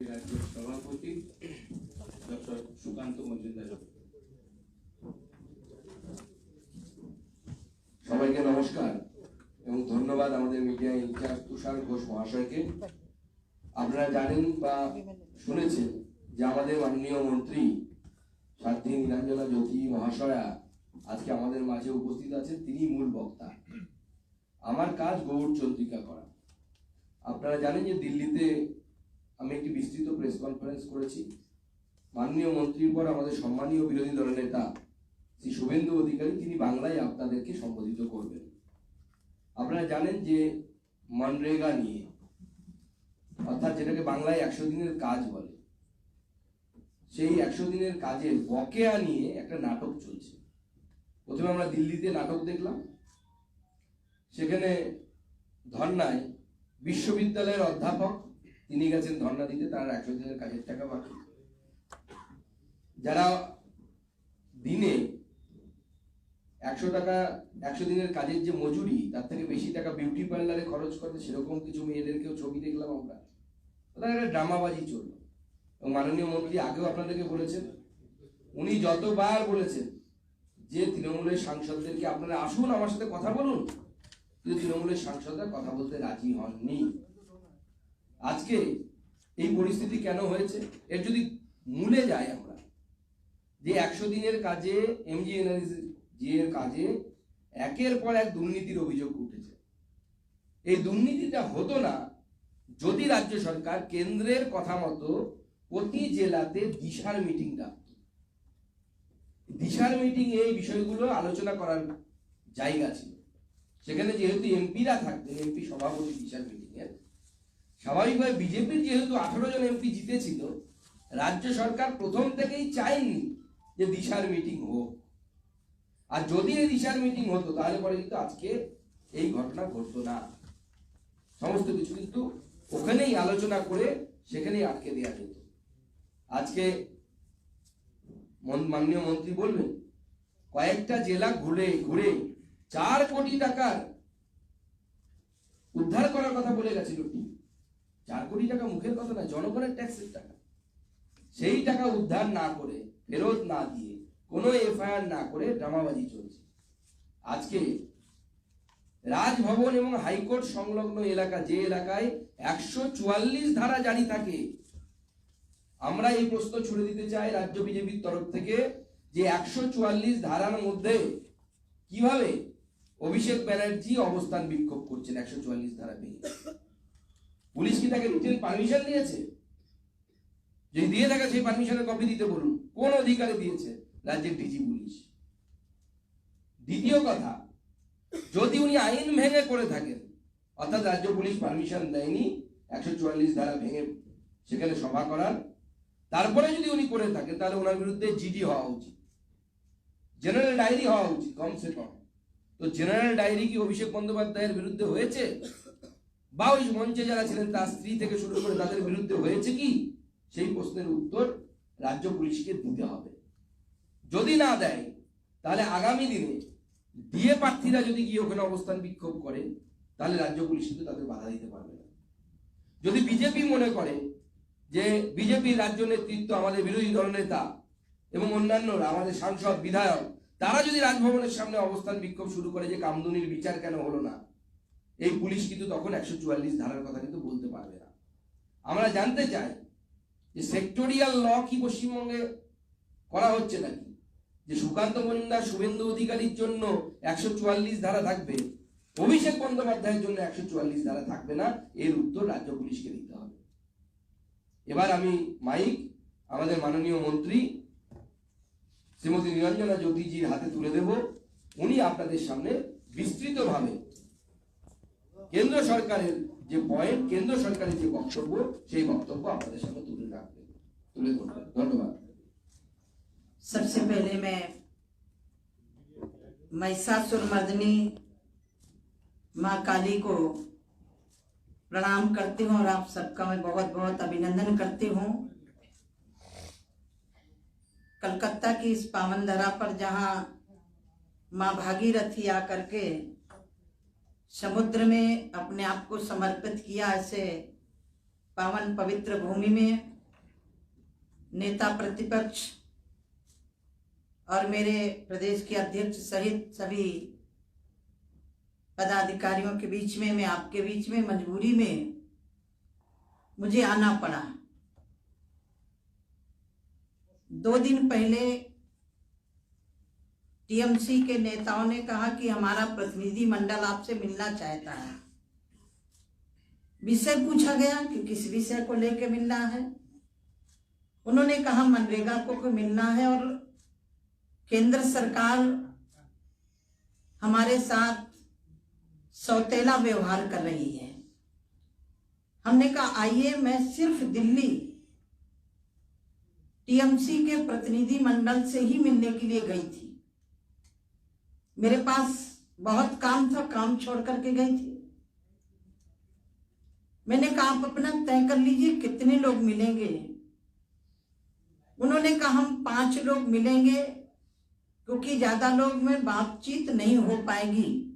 রাজ্যের সভাপতি ডক্টর সুকান্ত মজুমদার। সবাইকে নমস্কার এবং ধন্যবাদ আমাদের মিডিয়া ইনচার্জ তুষার ঘোষ মহাশয়কে। আপনারা জানেন বা শুনেছেন যে আমাদের মাননীয় মন্ত্রী সাধ্বী নীলাঞ্জনা জ্যোতি মহাশয়া আজকে আমাদের মাঝে উপস্থিত আছেন। তিনি মূল বক্তা। আমার কাজ গৌড় চন্দ্রিকা করা। আপনারা জানেন যে দিল্লিতে আমি একটি বিস্তৃত প্রেস কনফারেন্স করেছি। মাননীয় মন্ত্রীর পর আমাদের সম্মানীয় বিরোধী দলের নেতা শ্রী শুভেন্দু অধিকারী তিনি বাংলায় আপনাদেরকে সম্বোধিত করবেন। আপনারা জানেন যে মনরেগা নিয়ে, অর্থাৎ যেটাকে বাংলায় 100 দিনের কাজ বলে, সেই 100 দিনের কাজের বকেয়া নিয়ে একটা নাটক চলছে। প্রথমে আমরা দিল্লিতে নাটক দেখলাম, সেখানে ধর্নায় বিশ্ববিদ্যালয়ের অধ্যাপক তিনি গেছেন ধর্না দিতে, তার 100 দিনের কাজের টাকা বাকি। যারা দিনে 100 টাকা 100 দিনের কাজের যে মজুরি, তার থেকে বেশি টাকা বিউটি পার্লারে খরচ করে, সেরকম কিছু মেয়েদেরকেও ছবি দেখলাম আমরা। ওদের একটা ড্রামাবাজি চললো। এবং মাননীয় মন্ত্রী আগেও আপনাদেরকে বলেছেন, উনি যতবার বলেছেন যে তৃণমূলের সাংসদদেরকে আপনারা আসুন আমার সাথে কথা বলুন, কিন্তু তৃণমূলের সাংসদরা কথা বলতে রাজি হননি। আজকে এই পরিস্থিতি কেন হয়েছে, এর যদি মূলে যাই আমরা, যে 100 দিনের কাজে এমজিএনআরইজি এর কাজে একের পর এক দুর্নীতির অভিযোগ উঠেছে। এই দুর্নীতিটা হতো না যদি রাজ্য সরকার কেন্দ্রের কথা মতো প্রতি জেলাতে দিশার মিটিং ডাকত। দিশার মিটিং এই বিষয়গুলো আলোচনা করার জায়গা ছিল। সেখানে যেহেতু এমপিরা থাকতেন, এমপি সভাপতি দিশার মিটিং এর, স্বাভাবিকভাবে বিজেপির যেহেতু 18 জন এমপি জিতেছিল, রাজ্য সরকার প্রথম থেকেই চায়নি যে দিশার মিটিং হোক। আর যদি এই দিশার মিটিং হতো তাহলে পরে কিন্তু আজকে এই ঘটনা ঘটতো না। সমস্ত কিছু কিন্তু ওখানেই আলোচনা করে সেখানেই আটকে দেওয়া যেত। আজকে মাননীয় মন্ত্রী বলবেন কয়েকটা জেলা ঘুরে ঘুরে 4 কোটি টাকার উদ্ধার করার কথা বলে গেছিল। 4 কোটি টাকা মুখের কথা না, জনগণের ট্যাক্সের টাকা। সেই টাকা উদ্ধার না করে, ফেরত না দিয়ে, কোনো এফআইআর না করে ড্রামাবাজি চলছে। আজকে রাজভবন এবং হাইকোর্ট সংলগ্ন এলাকা, যে এলাকায় 144 ধারা জারি থাকে, আমরা এই প্রশ্ন ছুড়ে দিতে চাই রাজ্য বিজেপির তরফ থেকে যে 144 ধারার মধ্যে কিভাবে অভিষেক ব্যানার্জি অবস্থান বিক্ষোভ করছেন 144 ধারা ভেঙে। পুলিশ কি তাকে রিটেন পারমিশন দিয়েছে? যদি দিয়ে থাকে সেই পারমিশনের কপি দিতে বলুন। কোন অধিকারে দিয়েছে? রাজ্যের ডিজি পুলিশ। দ্বিতীয় কথা, যদি উনি আইন ভেঙে করে থাকেন, অর্থাৎ রাজ্য পুলিশ পারমিশন দেয়নি 144 ধারা ভেঙে সেখানে সভা করার, তারপরে যদি উনি করে থাকেন, তাহলে ওনার বিরুদ্ধে জিডি হওয়া উচিত, জেনারেল ডায়েরি হওয়া উচিত কমসে কম। তো জেনারেল ডায়েরি কি অভিষেক বন্দ্যোপাধ্যায়ের বিরুদ্ধে হয়েছে? বা ওই মঞ্চে যারা ছিলেন তার স্ত্রী থেকে শুরু করে তাদের বিরুদ্ধে হয়েছে কি? সেই প্রশ্নের উত্তর রাজ্য পুলিশকে দিতে হবে। যদি না দেয়, তাহলে আগামী দিনে ডিএ প্রার্থীরা যদি গিয়ে ওখানে অবস্থান বিক্ষোভ করে, তাহলে রাজ্য পুলিশ কিন্তু তাদের বাধা দিতে পারবে না। যদি বিজেপি মনে করে যে বিজেপির রাজ্য নেতৃত্ব, আমাদের বিরোধী দলনেতা এবং অন্যান্যরা, আমাদের সাংসদ বিধায়ক, তারা যদি রাজভবনের সামনে অবস্থান বিক্ষোভ শুরু করে যে কামদুনির বিচার কেন হলো না, এই পুলিশ কিন্তু তখন 144 ধারার কথা কিন্তু বলতে পারবে না। আমরা জানতে চাই যে সেক্টরিয়াল ল কি পশ্চিমবঙ্গে করা হচ্ছে নাকি, যে সুকান্ত মজুমদার, শুভেন্দু অধিকারীর জন্য 144 ধারা থাকবে, অভিষেক বন্দ্যোপাধ্যায়ের জন্য 144 ধারা থাকবে না? এর উত্তর রাজ্য পুলিশকে দিতে হবে। এবার আমি মাইক আমাদের মাননীয় মন্ত্রী শ্রীমতী নীলাঞ্জনা জ্যোতিজির হাতে তুলে দেব। উনি আপনাদের সামনে বিস্তৃতভাবে কেন্দ্র সরকারের যে পয়েন্ট, কেন্দ্র সরকারের যে বক্তব্য, সেই বক্তব্য আপনাদের সামনে তুলে ধরবেন। ধন্যবাদ। सबसे पहले मैं महिषासुरमर्दिनी माँ काली को प्रणाम करती हूँ और आप सबका मैं बहुत बहुत अभिनंदन करती हूँ। कलकत्ता की इस पावन धरा पर जहाँ माँ भागीरथी आकर के समुद्र में अपने आप को समर्पित किया, ऐसे पावन पवित्र भूमि में नेता प्रतिपक्ष और मेरे प्रदेश के अध्यक्ष सहित सभी पदाधिकारियों के बीच में, मैं आपके बीच में मजबूरी में मुझे आना पड़ा। 2 दिन पहले टीएमसी के नेताओं ने कहा कि हमारा प्रतिनिधि मंडल आपसे मिलना चाहता है। विषय पूछा गया कि किस विषय को लेकर मिलना है। उन्होंने कहा मनरेगा को मिलना है और केंद्र सरकार हमारे साथ सौतेला व्यवहार कर रही है। हमने कहा आइए, मैं सिर्फ दिल्ली टीएमसी के प्रतिनिधि मंडल से ही मिलने के लिए गई थी। मेरे पास बहुत काम था, काम छोड़ करके गई थी। मैंने कहा आप अपना तय कर लीजिए कितने लोग मिलेंगे। उन्होंने कहा हम 5 लोग मिलेंगे क्योंकि ज्यादा लोग में बातचीत नहीं हो पाएगी।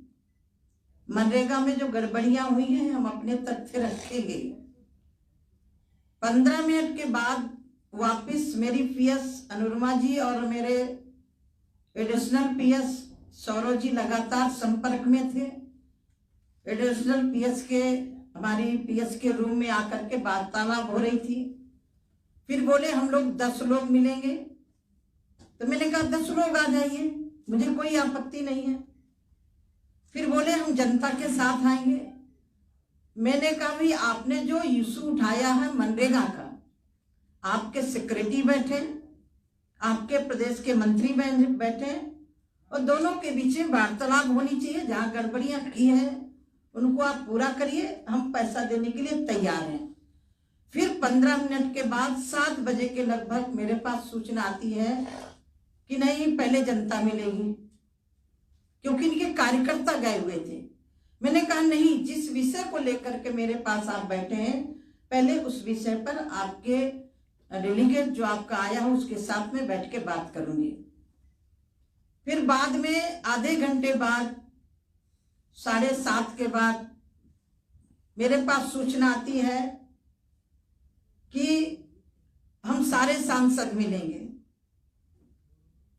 मनरेगा में जो गड़बड़ियां हुई हैं हम अपने तथ्य रखेंगे। 15 मिनट के बाद वापस मेरी पीएस अनुरमा जी और मेरे एडिशनल पीएस सौरव जी लगातार संपर्क में थे। एडिशनल पीएस के हमारी पीएस के रूम में आकर के वार्तालाप हो रही थी। फिर बोले हम लोग 10 लोग मिलेंगे। तो मैंने कहा 10 लोग आ जाइए, मुझे कोई आपत्ति नहीं है। फिर बोले हम जनता के साथ आएंगे। मैंने कहा भाई आपने जो इशू उठाया है मनरेगा का, आपके सेक्रेटरी बैठे, आपके प्रदेश के मंत्री बैठे और दोनों के बीच में वार्तालाप होनी चाहिए। जहां गड़बड़ियां की है उनको आप पूरा करिए, हम पैसा देने के लिए तैयार हैं। फिर 15 मिनट के बाद 7 बजे के लगभग मेरे पास सूचना आती है कि नहीं पहले जनता मिलेगी, क्योंकि इनके कार्यकर्ता गए हुए थे। मैंने कहा नहीं, जिस विषय को लेकर के मेरे पास आप बैठे हैं पहले उस विषय पर आपके डेलीगेट जो आपका आया हो उसके साथ में बैठ के बात करूंगी। फिर बाद में आधे घंटे बाद 7:30 के बाद मेरे पास सूचना आती है कि हम सारे सांसद मिलेंगे।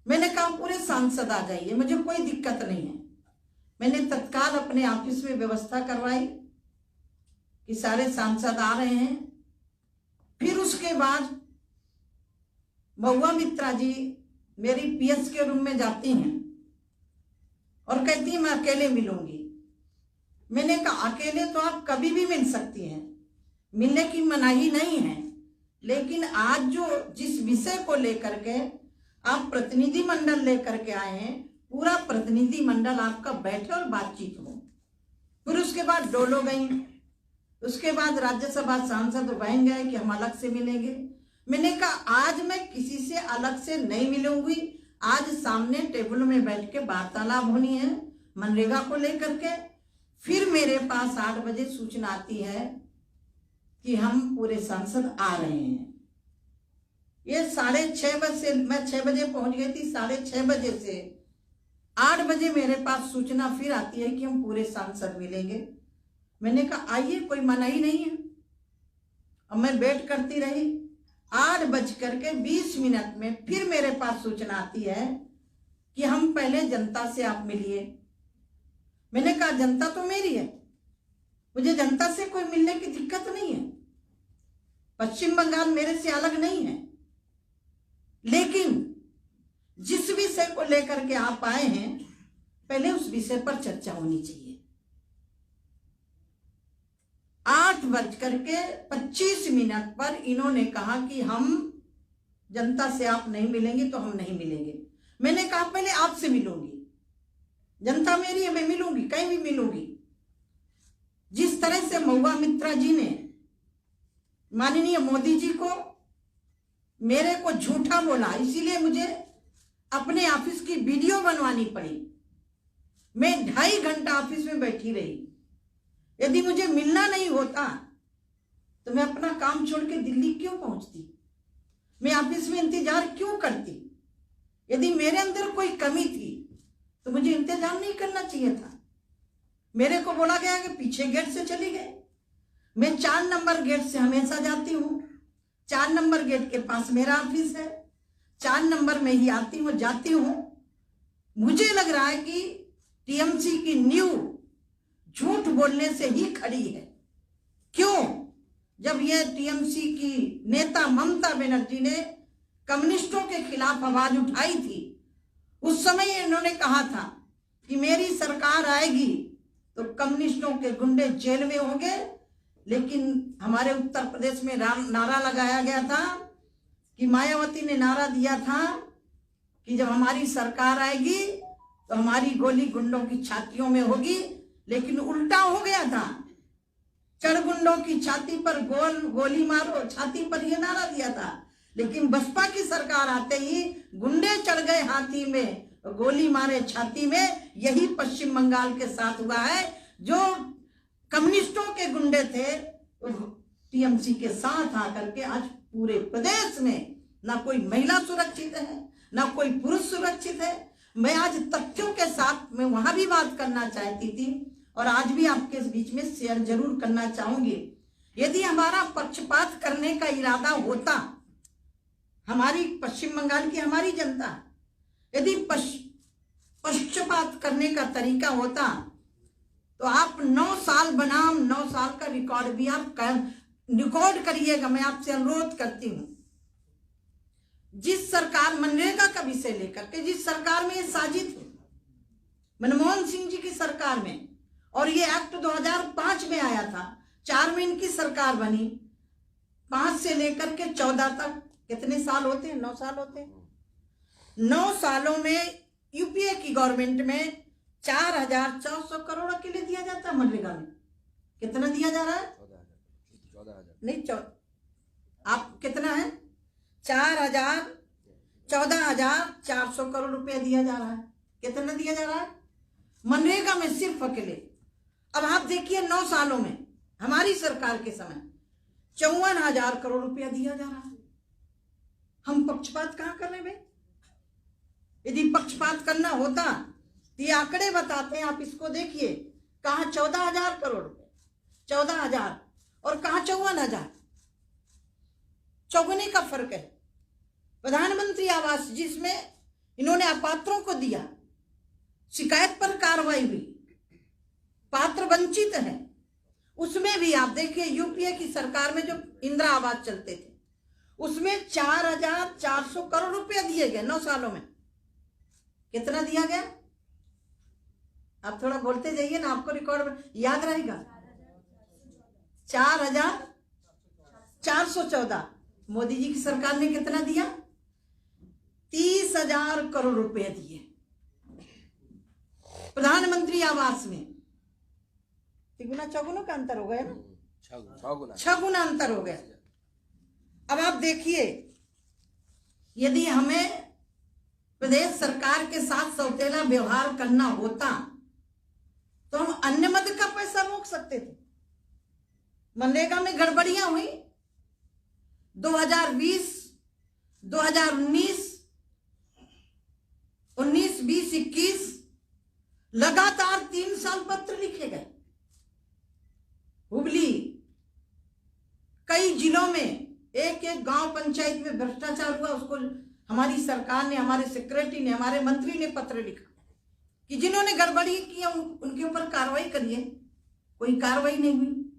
मैंने कहा पूरे सांसद आ जाइए, मुझे कोई दिक्कत नहीं है। मैंने तत्काल अपने ऑफिस में व्यवस्था करवाई कि सारे सांसद आ रहे हैं। फिर उसके बाद महुआ मित्रा जी मेरी पीएस के रूम में जाती हैं और कहती है मैं अकेले मिलूंगी। मैंने कहा अकेले तो आप कभी भी मिल सकती हैं, मिलने की मनाही नहीं है, लेकिन आज जो जिस विषय को लेकर के आप प्रतिनिधि मंडल लेकर के आए हैं, पूरा प्रतिनिधि मंडल आपका बैठे और बातचीत हो। फिर उसके बाद डोलो गई, उसके बाद राज्यसभा सांसद बहन गए कि हम अलग से मिलेंगे। मैंने कहा आज मैं किसी से अलग से नहीं मिलूंगी, आज सामने टेबल में बैठ के वार्तालाप होनी है मनरेगा को लेकर के। फिर मेरे पास 8 बजे सूचना आती है कि हम पूरे सांसद आ रहे हैं। ये 6:30 बजे, मैं 6 बजे पहुंच गई थी, 6:30 बजे से 8 बजे मेरे पास सूचना फिर आती है कि हम पूरे सांसद मिलेंगे। मैंने कहा आइए, कोई मनाही नहीं है। अब मैं वेट करती रही। 8:20 में फिर मेरे पास सूचना आती है कि हम पहले जनता से आप मिलिए। मैंने कहा जनता तो मेरी है, मुझे जनता से कोई मिलने की दिक्कत नहीं है। पश्चिम बंगाल मेरे से अलग नहीं है, लेकिन जिस विषय को लेकर के आप आए हैं पहले उस विषय पर चर्चा होनी चाहिए। 8:25 पर इन्होंने कहा कि हम जनता से आप नहीं मिलेंगे तो हम नहीं मिलेंगे। मैंने कहा पहले आपसे मिलूंगी, जनता मेरी है, मैं मिलूंगी, कहीं भी मिलूंगी। जिस तरह से महुआ मित्रा जी ने माननीय मोदी जी को मेरे को झूठा बोला, इसीलिए मुझे अपने ऑफिस की वीडियो बनवानी पड़ी। मैं 2.5 घंटा ऑफिस में बैठी रही। यदि मुझे मिलना नहीं होता तो मैं अपना काम छोड़ के दिल्ली क्यों पहुंचती, मैं ऑफिस में इंतजार क्यों करती। यदि मेरे अंदर कोई कमी थी तो मुझे इंतजार नहीं करना चाहिए था। मेरे को बोला गया कि पीछे गेट से चली गए। मैं 4 नंबर गेट से हमेशा जाती हूँ। 4 नंबर गेट के पास मेरा ऑफिस है। 4 नंबर में ही आती हूँ, जाती हूँ। मुझे लग रहा है कि टीएमसी की नींव झूठ बोलने से ही खड़ी है। क्यों? जब यह टीएमसी की नेता ममता बनर्जी ने कम्युनिस्टों के खिलाफ आवाज उठाई थी, उस समय इन्होंने कहा था कि मेरी सरकार आएगी तो कम्युनिस्टों के गुंडे जेल में होंगे। लेकिन हमारे उत्तर प्रदेश में नारा लगाया गया था कि मायावती ने नारा दिया था कि जब हमारी सरकार आएगी तो हमारी गोली गुंडों की छातियों में होगी। लेकिन उल्टा हो गया था, चढ़ गुंडों की छाती पर गोली मारो, छाती पर यह नारा दिया था। लेकिन बसपा की सरकार आते ही गुंडे चढ़ गए हाथी में, गोली मारे छाती में। यही पश्चिम बंगाल के साथ हुआ है। जो कम्युनिस्टों के गुंडे थे टीएमसी के साथ आकर के आज पूरे प्रदेश में ना कोई महिला सुरक्षित है, ना कोई पुरुष सुरक्षित है। मैं आज तथ्यों के साथ में वहां भी बात करना चाहती थी और आज भी आपके बीच में शेयर जरूर करना चाहूंगी। यदि हमारा पक्षपात करने का इरादा होता, हमारी पश्चिम बंगाल की हमारी जनता, यदि पक्षपात करने का तरीका होता तो आप 9 साल बनाम 9 साल का रिकॉर्ड भी आप रिकॉर्ड करिएगा। मैं आपसे अनुरोध करती हूं, जिस सरकार मनरेगा का विषय लेकर के जिस सरकार में ये साजिद थी, मनमोहन सिंह जी की सरकार में, और ये एक्ट 2005 में आया था, 4 में इनकी सरकार बनी, 5 से लेकर के 14 तक कितने साल होते हैं? 9 साल होते हैं। 9 सालों में यूपीए की गवर्नमेंट में 4,400 करोड़ के लिए दिया जाता है। मनरेगा में कितना दिया जा रहा है? 14,000 नहीं, आप कितना है? 14,400 करोड़ रुपया दिया जा रहा है। कितना दिया जा रहा है मनरेगा में सिर्फ अकेले? अब आप देखिए 9 सालों में हमारी सरकार के समय 54,000 करोड़ रुपया दिया जा रहा है। हम पक्षपात कहां कर रहे हैं भाई? यदि पक्षपात करना होता तो ये आंकड़े बताते हैं, आप इसको देखिए। कहां 14,000 करोड़ रुपए, 14,000 और कहां 54,000, चौगुने का फर्क है। प्रधानमंत्री आवास जिसमें इन्होंने अपात्रों को दिया, शिकायत पर कार्रवाई हुई, पात्र वंचित है, उसमें भी आप देखिए यूपीए की सरकार में जो इंदिरा आवास चलते थे उसमें 4,400 करोड़ रुपया दिए गए 9 सालों में। कितना दिया गया? आप थोड़ा बोलते जाइए ना, आपको रिकॉर्ड याद रहेगा। 4,414। मोदी जी की सरकार ने कितना दिया? 30,000 करोड़ रुपए दिए प्रधानमंत्री आवास में। तिगुना चौगुना का अंतर हो गया ना, 6 गुना अंतर हो गया। अब आप देखिए, यदि हमें प्रदेश सरकार के साथ सौतेला व्यवहार करना होता तो हम अन्य मद का पैसा रोक सकते थे। मनरेगा में गड़बड़ियां हुई 2020, 2019, 19, 20, 21 लगातार 3 साल पत्र लिखे गए। हुबली कई जिलों में एक गांव पंचायत में भ्रष्टाचार हुआ, उसको हमारी सरकार ने, हमारे सेक्रेटरी ने, हमारे मंत्री ने पत्र लिखा कि जिन्होंने गड़बड़ी की उनके ऊपर कार्रवाई करिए। कोई कार्रवाई नहीं हुई।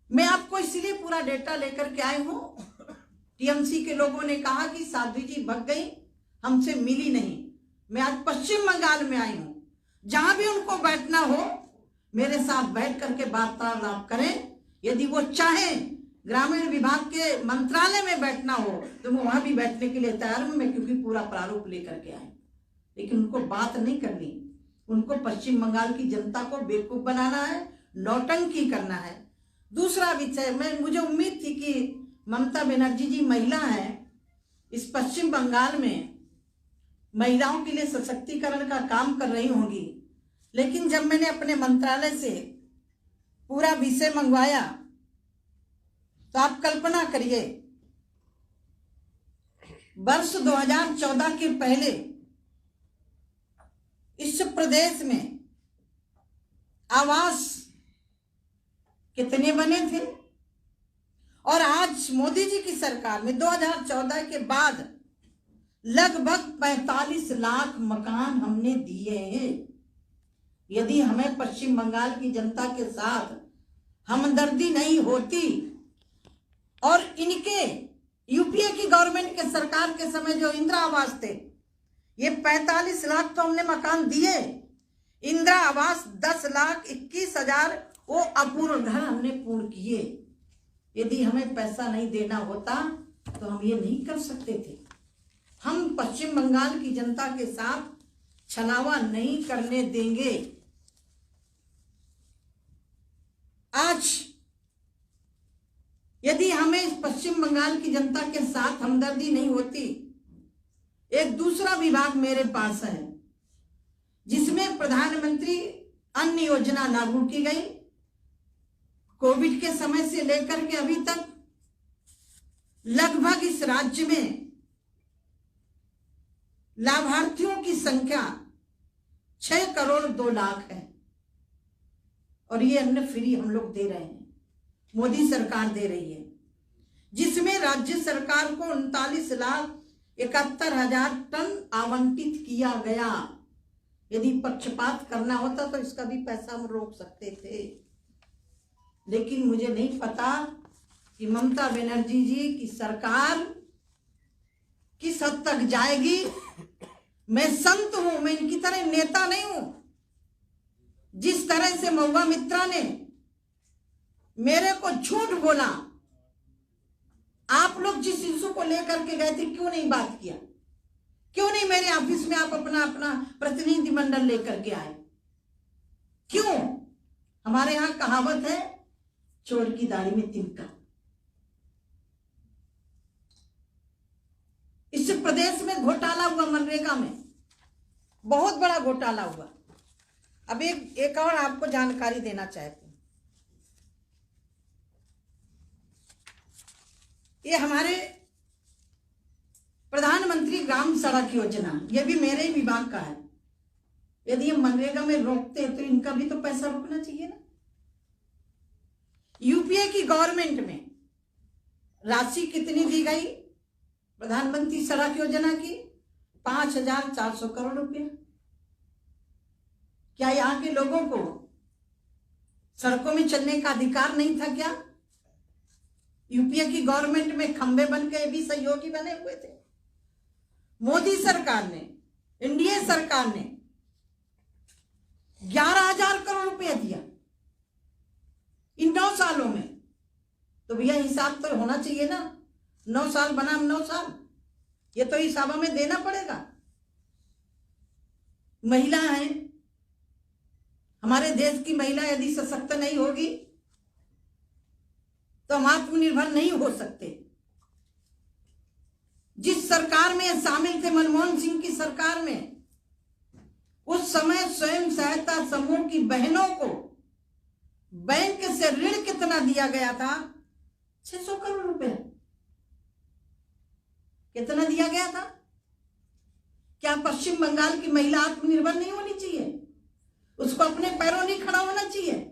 मैं आपको इसलिए पूरा डेटा लेकर के आई हूं। टीएमसी के लोगों ने कहा कि साध्वी जी भग गई, हमसे मिली नहीं। मैं आज पश्चिम बंगाल में आई हूं, जहां भी उनको बैठना हो मेरे साथ बैठ करके वार्तालाप करें। यदि वो चाहें ग्रामीण विभाग के मंत्रालय में बैठना हो तो मैं वहां भी बैठने के लिए तैयार हूं मैं, क्योंकि पूरा प्रारूप लेकर के आए। लेकिन उनको बात नहीं करनी, उनको पश्चिम बंगाल की जनता को बेवकूफ बनाना है, नौटंकी करना है। दूसरा विषय, मुझे उम्मीद थी कि ममता बनर्जी जी महिला है, इस पश्चिम बंगाल में महिलाओं के लिए सशक्तिकरण का काम कर रही होंगी। लेकिन जब मैंने अपने मंत्रालय से पूरा विषय मंगवाया तो आप कल्पना करिए, वर्ष 2014 के पहले इस प्रदेश में आवास कितने बने थे? और आज मोदी जी की सरकार में 2014 के बाद लगभग 45 लाख मकान हमने दिए हैं। यदि हमें पश्चिम बंगाल की जनता के साथ हमदर्दी नहीं होती और इनके यूपीए की गवर्नमेंट के सरकार के समय जो इंदिरा आवास थे, ये 45 लाख तो हमने मकान दिए। इंदिरा आवास 10,21,000 वो अपूर्ण घर हमने पूर्ण किए। यदि हमें पैसा नहीं देना होता तो हम ये नहीं कर सकते थे। हम पश्चिम बंगाल की जनता के साथ छलावा नहीं करने देंगे। आज यदि हमें इस पश्चिम बंगाल की जनता के साथ हमदर्दी नहीं होती, एक दूसरा विभाग मेरे पास है जिसमें प्रधानमंत्री अन्न योजना लागू की गई। कोविड के समय से लेकर के अभी तक लगभग इस राज्य में लाभार्थियों की संख्या 6 करोड़ 2 लाख है और ये अन्न फ्री हम लोग दे रहे हैं, मोदी सरकार दे रही है, जिसमें राज्य सरकार को 39,71,000 टन आवंटित किया गया। यदि पक्षपात करना होता तो इसका भी पैसा हम रोक सकते थे, लेकिन मुझे नहीं पता कि ममता बनर्जी जी की सरकार किस हद तक जाएगी। मैं संत हूं, मैं इनकी तरह नेता नहीं हूं। जिस तरह से महुआ मित्रा ने मेरे को झूठ बोला, आप लोग जिस इशू को लेकर के गए थे क्यों नहीं बात किया? क्यों नहीं मेरे ऑफिस में आप अपना प्रतिनिधि मंडल लेकर के आए? क्यों? हमारे यहां कहावत है, चोर की दाढ़ी में तिनका। इस प्रदेश में घोटाला हुआ, मनरेगा में बहुत बड़ा घोटाला हुआ। अब एक और आपको जानकारी देना चाहती हूं। ये हमारे प्रधानमंत्री ग्राम सड़क योजना, ये भी मेरे ही विभाग का है। यदि ये मनरेगा में रोकते तो इनका भी तो पैसा रुकना चाहिए ना। यूपीए की गवर्नमेंट में राशि कितनी दी गई प्रधानमंत्री सड़क योजना की? 5,400 करोड़ रुपया। क्या यहाँ के लोगों को सड़कों में चलने का अधिकार नहीं था क्या? यूपीए की गवर्नमेंट में खंबे बन के भी सहयोगी बने हुए थे। मोदी सरकार ने, एनडीए सरकार ने 11,000 करोड़ रुपया दिया इन 9 सालों में। तो भैया हिसाब तो होना चाहिए ना। 9 साल बनाम 9 साल, ये तो हिसाब हमें देना पड़ेगा। महिला है, हमारे देश की महिला यदि सशक्त नहीं होगी तो हम आत्मनिर्भर नहीं हो सकते। जिस सरकार में शामिल थे, मनमोहन सिंह की सरकार में, उस समय स्वयं सहायता समूह की बहनों को बैंक से ऋण कितना दिया गया था? 600 करोड़ रुपए। कितना दिया गया था? क्या पश्चिम बंगाल की महिला आत्मनिर्भर नहीं होनी चाहिए? उसको अपने पैरों नहीं खड़ा होना चाहिए?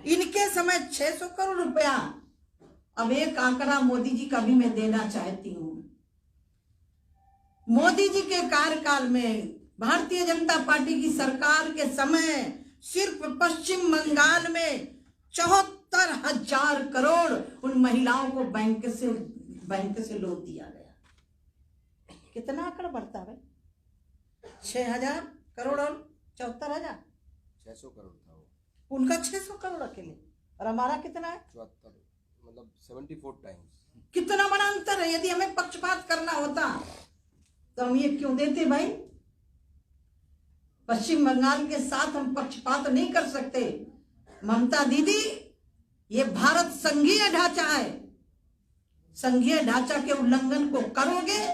इनके समय 600 करोड़ रुपया। अब एक आंकड़ा मोदी जी का भी मैं देना चाहती हूं। मोदी जी के कार्यकाल में, भारतीय जनता पार्टी की सरकार के समय, सिर्फ पश्चिम बंगाल में 74,000 करोड़ उन महिलाओं को बैंक से लोन दिया गया। कितना आंकड़ा बढ़ता है? 6,000 करोड़ और 74,000, 600 करोड़ था वो। उनका 600 करोड़ अकेले, और हमारा कितना है? 74, मतलब 74 टाइम्स। कितना बड़ा अंतर है। यदि हमें पक्षपात करना होता तो हम ये क्यों देते भाई? पश्चिम बंगाल के साथ हम पक्षपात नहीं कर सकते। ममता दीदी, ये भारत संघीय ढांचा है। संघीय ढांचा के उल्लंघन को करोगे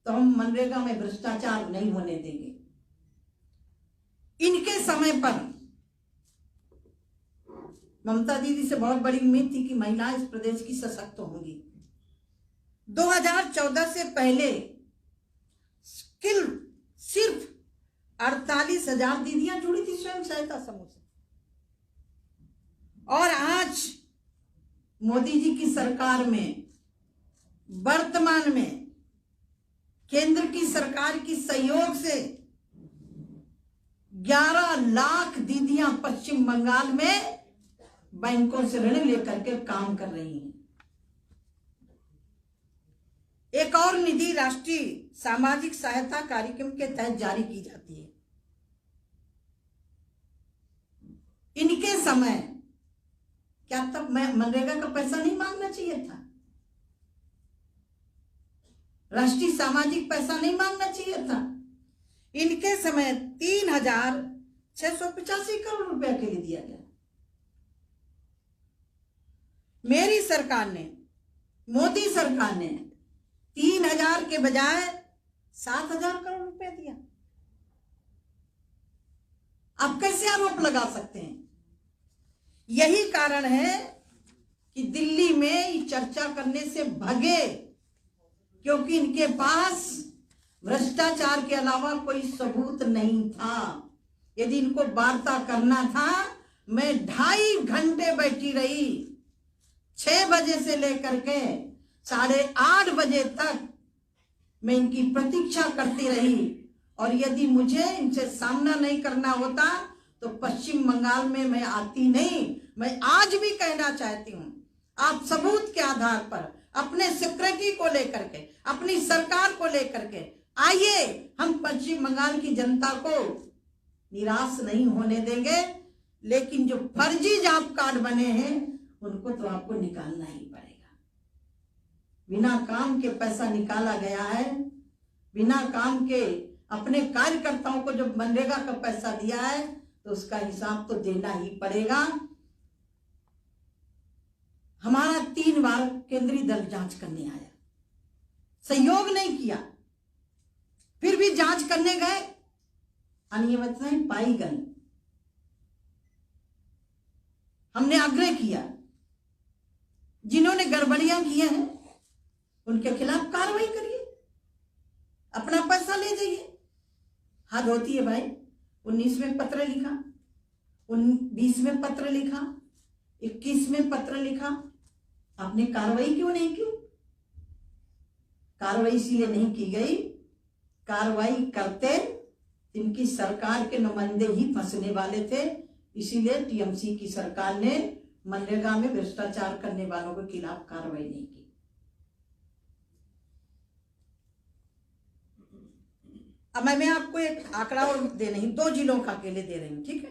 तो हम मनरेगा में भ्रष्टाचार नहीं होने देंगे। इनके समय पर ममता दीदी से बहुत बड़ी उम्मीद थी कि महिलाएं इस प्रदेश की सशक्त होंगी। 2014 से पहले सिर्फ 48,000 दीदियां जुड़ी थी स्वयं सहायता समूह से। और आज मोदी जी की सरकार में वर्तमान में केंद्र की सरकार की सहयोग से 11 लाख दीदियां पश्चिम बंगाल में बैंकों से ऋण लेकर के काम कर रही हैं। एक और निधि राष्ट्रीय सामाजिक सहायता कार्यक्रम के तहत जारी की जाती है। इनके समय क्या तब मनरेगा का पैसा नहीं मांगना चाहिए था? राष्ट्रीय सामाजिक पैसा नहीं मांगना चाहिए था? इनके समय 3,685 करोड़ रुपया के लिए दिया गया। मेरी सरकार ने, मोदी सरकार ने 3,000 के बजाय 7,000 करोड़ रुपया दिया। आप कैसे आरोप लगा सकते हैं? यही कारण है कि दिल्ली में चर्चा करने से भगे, क्योंकि इनके पास भ्रष्टाचार के अलावा कोई सबूत नहीं था। यदि इनको वार्ता करना था, मैं 2.5 घंटे बैठी रही, 6 बजे से लेकर के 8:30 बजे तक मैं इनकी प्रतीक्षा करती रही। और यदि मुझे इनसे सामना नहीं करना होता तो पश्चिम बंगाल में मैं आती नहीं। मैं आज भी कहना चाहती हूं, आप सबूत के आधार पर अपने सिक्योरिटी को लेकर के, अपनी सरकार को लेकर के आइए। हम पश्चिम बंगाल की जनता को निराश नहीं होने देंगे, लेकिन जो फर्जी जॉब कार्ड बने हैं उनको तो आपको निकालना ही पड़ेगा। बिना काम के पैसा निकाला गया है, बिना काम के अपने कार्यकर्ताओं को जो मनरेगा का पैसा दिया है तो उसका हिसाब तो देना ही पड़ेगा। हमारा 3 बार केंद्रीय दल जांच करने आया, सहयोग नहीं किया, फिर भी जांच करने गए, अनियमितताएं पाई गई। हमने आग्रह किया, जिन्होंने गड़बड़ियां की हैं उनके खिलाफ कार्रवाई करिए, अपना पैसा ले जाइए। हद होती है भाई। 19 में पत्र लिखा, 20 में पत्र लिखा, 21 में पत्र लिखा, आपने कार्रवाई क्यों नहीं की? कार्रवाई इसलिए नहीं की गई, कार्रवाई करते इनकी सरकार के नुमाइंदे ही फंसने वाले थे। इसीलिए टीएमसी की सरकार ने मनरेगा में भ्रष्टाचार करने वालों के खिलाफ कार्रवाई नहीं की। अब मैं आपको एक आंकड़ा और दे रही हूं, 2 जिलों का अकेले दे रही हूं, ठीक है?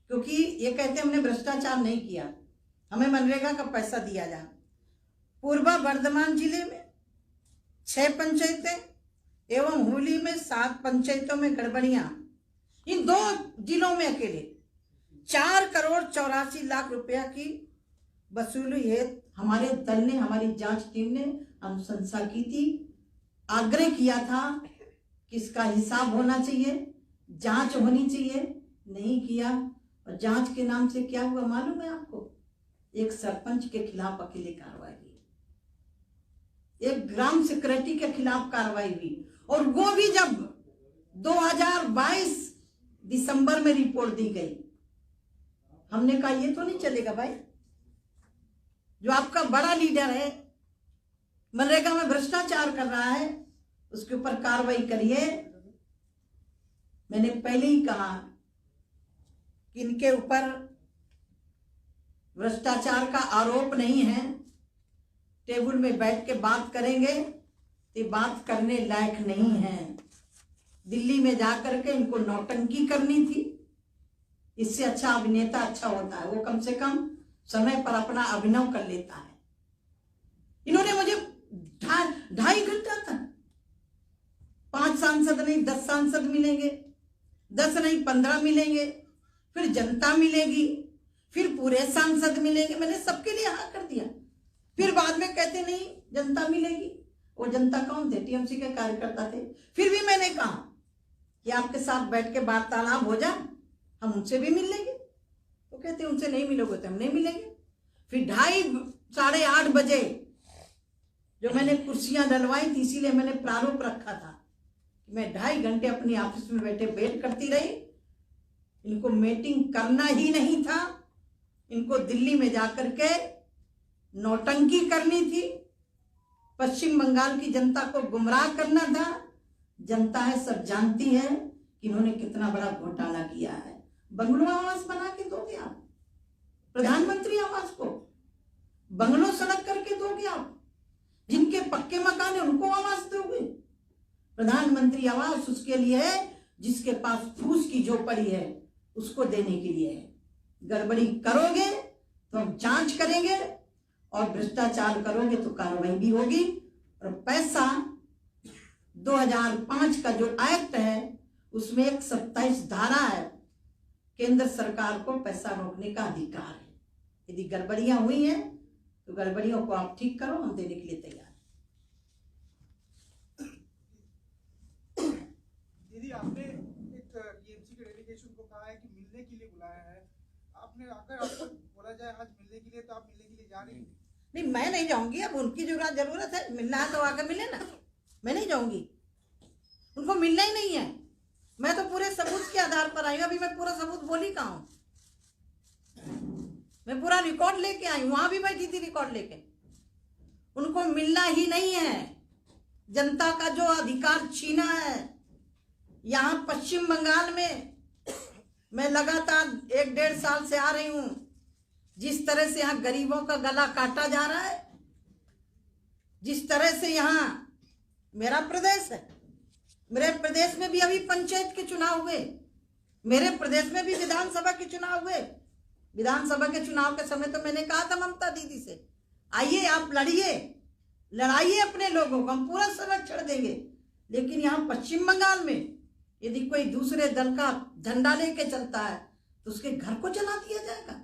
क्योंकि ये कहते हमने भ्रष्टाचार नहीं किया, हमें मनरेगा का पैसा दिया जा। पूर्वा बर्धमान जिले में 6 पंचायतें एवं हुगली में 7 पंचायतों में गड़बड़ियां। इन 2 जिलों में अकेले 4 करोड़ 84 लाख रुपया की वसूली है। हमारे दल ने, हमारी जांच टीम ने अनुशंसा की थी, आग्रह किया था कि इसका हिसाब होना चाहिए, जांच होनी चाहिए, नहीं किया। और जांच के नाम से क्या हुआ मालूम है आपको? एक सरपंच के खिलाफ अकेले कार्रवाई हुई, एक ग्राम सेक्रेटरी के खिलाफ कार्रवाई हुई, और वो भी जब 2022 दिसंबर में रिपोर्ट दी गई। हमने कहा ये तो नहीं चलेगा भाई, जो आपका बड़ा लीडर है मनरेगा में भ्रष्टाचार कर रहा है, उसके ऊपर कार्रवाई करिए। मैंने पहले ही कहा कि इनके ऊपर भ्रष्टाचार का आरोप नहीं है, टेबल में बैठ के बात करेंगे तो बात करने लायक नहीं है। दिल्ली में जाकर के इनको नौटंकी करनी थी, इससे अच्छा अभिनेता अच्छा होता है, वो कम से कम समय पर अपना अभिनय कर लेता है। इन्होंने मुझे 2.5 घंटा था, 5 सांसद नहीं 10 सांसद मिलेंगे, 10 नहीं 15 मिलेंगे, फिर जनता मिलेगी, फिर पूरे सांसद मिलेंगे। मैंने सबके लिए हाँ कर दिया। फिर बाद में कहते नहीं जनता मिलेगी। वो जनता कौन थे? टीएमसी के कार्यकर्ता थे। फिर भी मैंने कहा कि आपके साथ बैठ के वार्तालाप हो जाए, हम उनसे भी मिल लेंगे। तो कहते उनसे नहीं मिलोगे तो हम नहीं मिलेंगे। फिर 8:30 8 बजे जो मैंने कुर्सियां डलवाई थी, इसीलिए मैंने प्रारूप रखा था कि मैं 2.5 घंटे अपनी ऑफिस में बैठे वेट करती रही। इनको मीटिंग करना ही नहीं था, इनको दिल्ली में जाकर के नौटंकी करनी थी, पश्चिम बंगाल की जनता को गुमराह करना था। जनता है, सब जानती है कि इन्होंने कितना बड़ा घोटाला किया है। बंगलो आवास बना के दोगे आप? प्रधानमंत्री आवास को बंगलो सड़क करके दोगे आप? जिनके पक्के मकान है उनको आवास दोगे? प्रधानमंत्री आवास उसके लिए है जिसके पास फूस की झोपड़ी है, उसको देने के लिए है। गड़बड़ी करोगे तो हम जांच करेंगे और भ्रष्टाचार करोगे तो कार्रवाई भी होगी। और पैसा 2005 का जो एक्ट है उसमें 127 धारा है, केंद्र सरकार को पैसा रोकने का अधिकार है। यदि गड़बड़ियां हुई हैं तो गड़बड़ियों को आप ठीक करो, हम देने के लिए तैयार हैं। दीदी, आपने एक टीएमसी के डेलीगेशन को कहा है कि मिलने के लिए बुलाया है। आपने अगर आपको बोला जाए आज मिलने के लिए तो आप मिलने के लिए जा रही हैं? नहीं, मैं नहीं जाऊंगी। अब उनकी जो जरूरत है, मिलना है तो आकर मिले ना, मैं नहीं जाऊंगी। उनको मिलना ही नहीं है। मैं तो पूरे सबूत के आधार पर आई हूँ। अभी मैं पूरा सबूत बोली कहाँ हूँ? मैं पूरा रिकॉर्ड लेके आई हूँ, वहां भी बैठी थी रिकॉर्ड लेके। उनको मिलना ही नहीं है। जनता का जो अधिकार छीना है, यहाँ पश्चिम बंगाल में मैं लगातार 1-1.5 साल से आ रही हूं। जिस तरह से यहाँ गरीबों का गला काटा जा रहा है, जिस तरह से यहाँ मेरा प्रदेश है, मेरे प्रदेश में भी अभी पंचायत के चुनाव हुए, मेरे प्रदेश में भी विधानसभा के चुनाव हुए। विधानसभा के चुनाव के समय तो मैंने कहा था ममता दीदी से, आइए आप लड़िए, लड़ाइए अपने लोगों को, हम पूरा संरक्षण देंगे। लेकिन यहाँ पश्चिम बंगाल में यदि कोई दूसरे दल का झंडा लेके चलता है तो उसके घर को जला दिया जाएगा।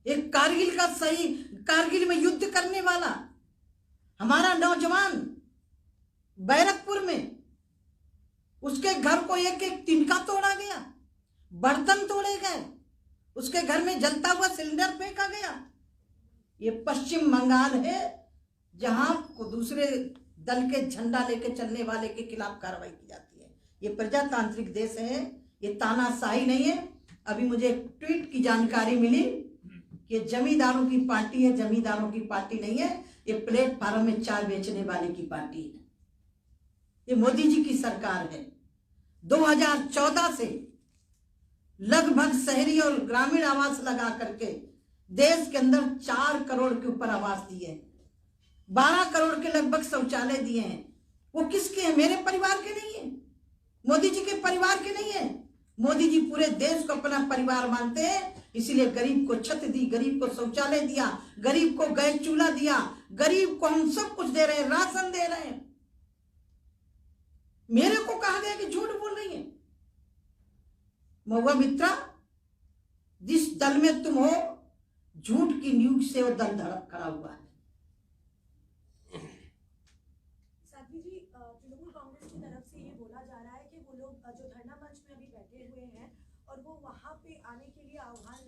एक कारगिल में युद्ध करने वाला हमारा नौजवान बैरकपुर में, उसके घर को एक तिनका तोड़ा गया, बर्तन तोड़े गए, उसके घर में जलता हुआ सिलेंडर फेंका गया। ये पश्चिम बंगाल है जहां को दूसरे दल के झंडा लेके चलने वाले के खिलाफ कार्रवाई की जाती है। ये प्रजातांत्रिक देश है, ये तानाशाही नहीं है। अभी मुझे एक ट्वीट की जानकारी मिली कि जमींदारों की पार्टी है, जमींदारों की पार्टी नहीं है, ये प्लेटफार्म में चाय बेचने वाले की पार्टी है। ये मोदी जी की सरकार है। 2014 से लगभग शहरी और ग्रामीण आवास लगा करके देश के अंदर 4 करोड़ के ऊपर आवास दिए, 12 करोड़ के लगभग शौचालय दिए हैं। वो किसके हैं? मेरे परिवार के नहीं है, मोदी जी के परिवार के नहीं है। मोदी जी पूरे देश को अपना परिवार मानते हैं, इसलिए गरीब को छत दी, गरीब को शौचालय दिया, गरीब को गैस चूल्हा दिया, गरीब को हम सब कुछ दे रहे हैं, राशन दे रहे हैं। मेरे को कहा गया कि झूठ बोल रही है। महुआ मित्रा, जिस दल में तुम हो, झूठ की न्यूज से वो दल धड़क खड़ा हुआ है। साध्वी जी, तृणमूल कांग्रेस की तरफ से ये बोला जा रहा है कि वो लोग जो धरना मंच में अभी बैठे हुए हैं और वो वहां पे आने के लिए आह्वान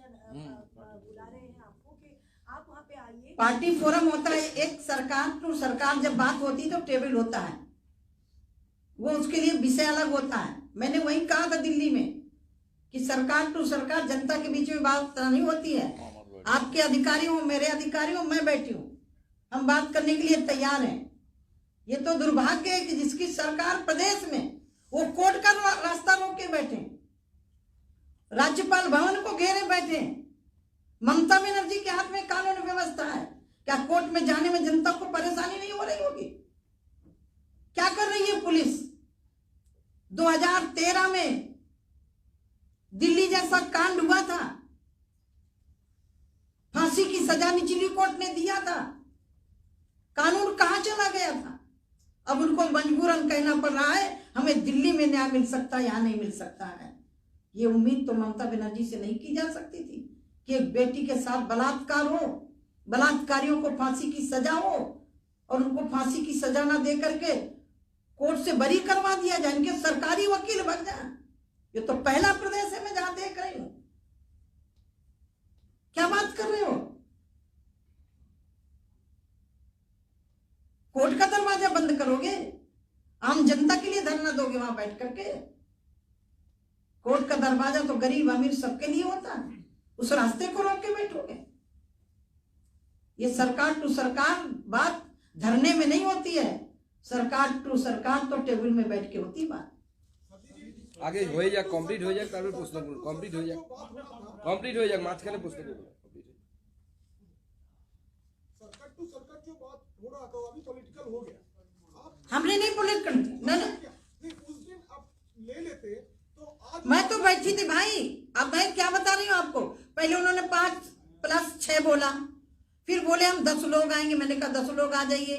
बुला रहे हैं आपको कि आप वहां पे आइए। पार्टी फोरम होता है, एक सरकार टू सरकार जब बात होती है तो टेबल होता है, वो उसके लिए विषय अलग होता है। मैंने वही कहा था दिल्ली में कि सरकार टू सरकार, जनता के बीच में बात नहीं होती है। आपके अधिकारी हो, मेरे अधिकारी हो, मैं बैठी हूं, हम बात करने के लिए तैयार हैं। ये तो दुर्भाग्य है कि जिसकी सरकार प्रदेश में, वो कोर्ट का रास्ता रोक के बैठे, राज्यपाल भवन को घेरे बैठे। ममता बनर्जी के हाथ में कानून व्यवस्था है, क्या कोर्ट में जाने में जनता को परेशानी नहीं हो रही होगी? क्या कर रही है पुलिस? 2013 में दिल्ली जैसा कांड हुआ था, फांसी की सजा निचली कोर्ट ने दिया था, कानून कहां चला गया था? अब उनको मजबूरन कहना पड़ रहा है हमें दिल्ली में न्याय मिल सकता है, यहां नहीं मिल सकता है। ये उम्मीद तो ममता बनर्जी से नहीं की जा सकती थी कि एक बेटी के साथ बलात्कार हो, बलात्कारियों को फांसी की सजा हो और उनको फांसी की सजा ना दे करके कोर्ट से बरी करवा दिया जाए, इनके सरकारी वकील बन जाए। ये तो पहला प्रदेश है मैं जहां देख रही हूं। क्या बात कर रहे हो? कोर्ट का दरवाजा बंद करोगे? आम जनता के लिए धरना दोगे वहां बैठ करके? कोर्ट का दरवाजा तो गरीब अमीर सबके लिए होता है, उस रास्ते को रोक के बैठोगे? ये सरकार टू सरकार बात धरने में नहीं होती है, सरकार टू सरकार तो टेबल में बैठ के होती बात। আগে হয়ে যাক, কমপ্লিট হয়ে যাক, তারপর প্রশ্ন করুন। কমপ্লিট হয়ে যাক, কমপ্লিট হয়ে যাক, মাঝখানে প্রশ্ন করুন। सरकार टू सरकार जो बात हो रहा था अभी पॉलिटिकल हो गया, आप हमने नहीं पुलिस कर नहीं, नहीं उस दिन आप ले लेते तो आज मैं तो बैठी थी भाई। अब मैं क्या बता रही हूँ आपको, पहले उन्होंने 5+6 बोला, फिर बोले हम 10 लोग आएंगे, मैंने कहा 10 लोग आ जाइए।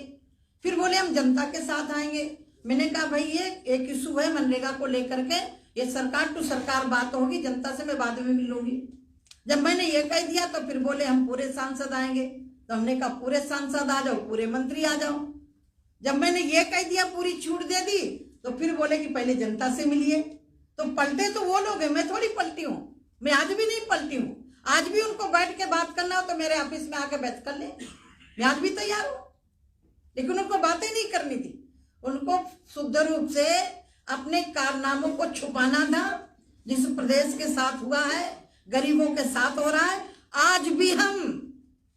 फिर बोले हम जनता के साथ आएंगे, मैंने कहा भाई ये एक इशू है मनरेगा को लेकर के, ये सरकार टू सरकार बात होगी, जनता से मैं बाद में मिलूंगी। जब मैंने ये कह दिया तो फिर बोले हम पूरे सांसद आएंगे, तो हमने कहा पूरे सांसद आ जाओ, पूरे मंत्री आ जाओ। जब मैंने ये कह दिया, पूरी छूट दे दी, तो फिर बोले कि पहले जनता से मिलिए। तो पलटे तो वो लोग हैं, मैं थोड़ी पलटी हूँ, मैं आज भी नहीं पलटी हूँ। आज भी उनको बैठ के बात करना हो तो मेरे ऑफिस में आके बात कर ले, मैं आज भी तैयार हूँ। लेकिन उनको बातें नहीं करनी थी, उनको शुद्ध रूप से अपने कारनामों को छुपाना था। जिस प्रदेश के साथ हुआ है, गरीबों के साथ हो रहा है। आज भी हम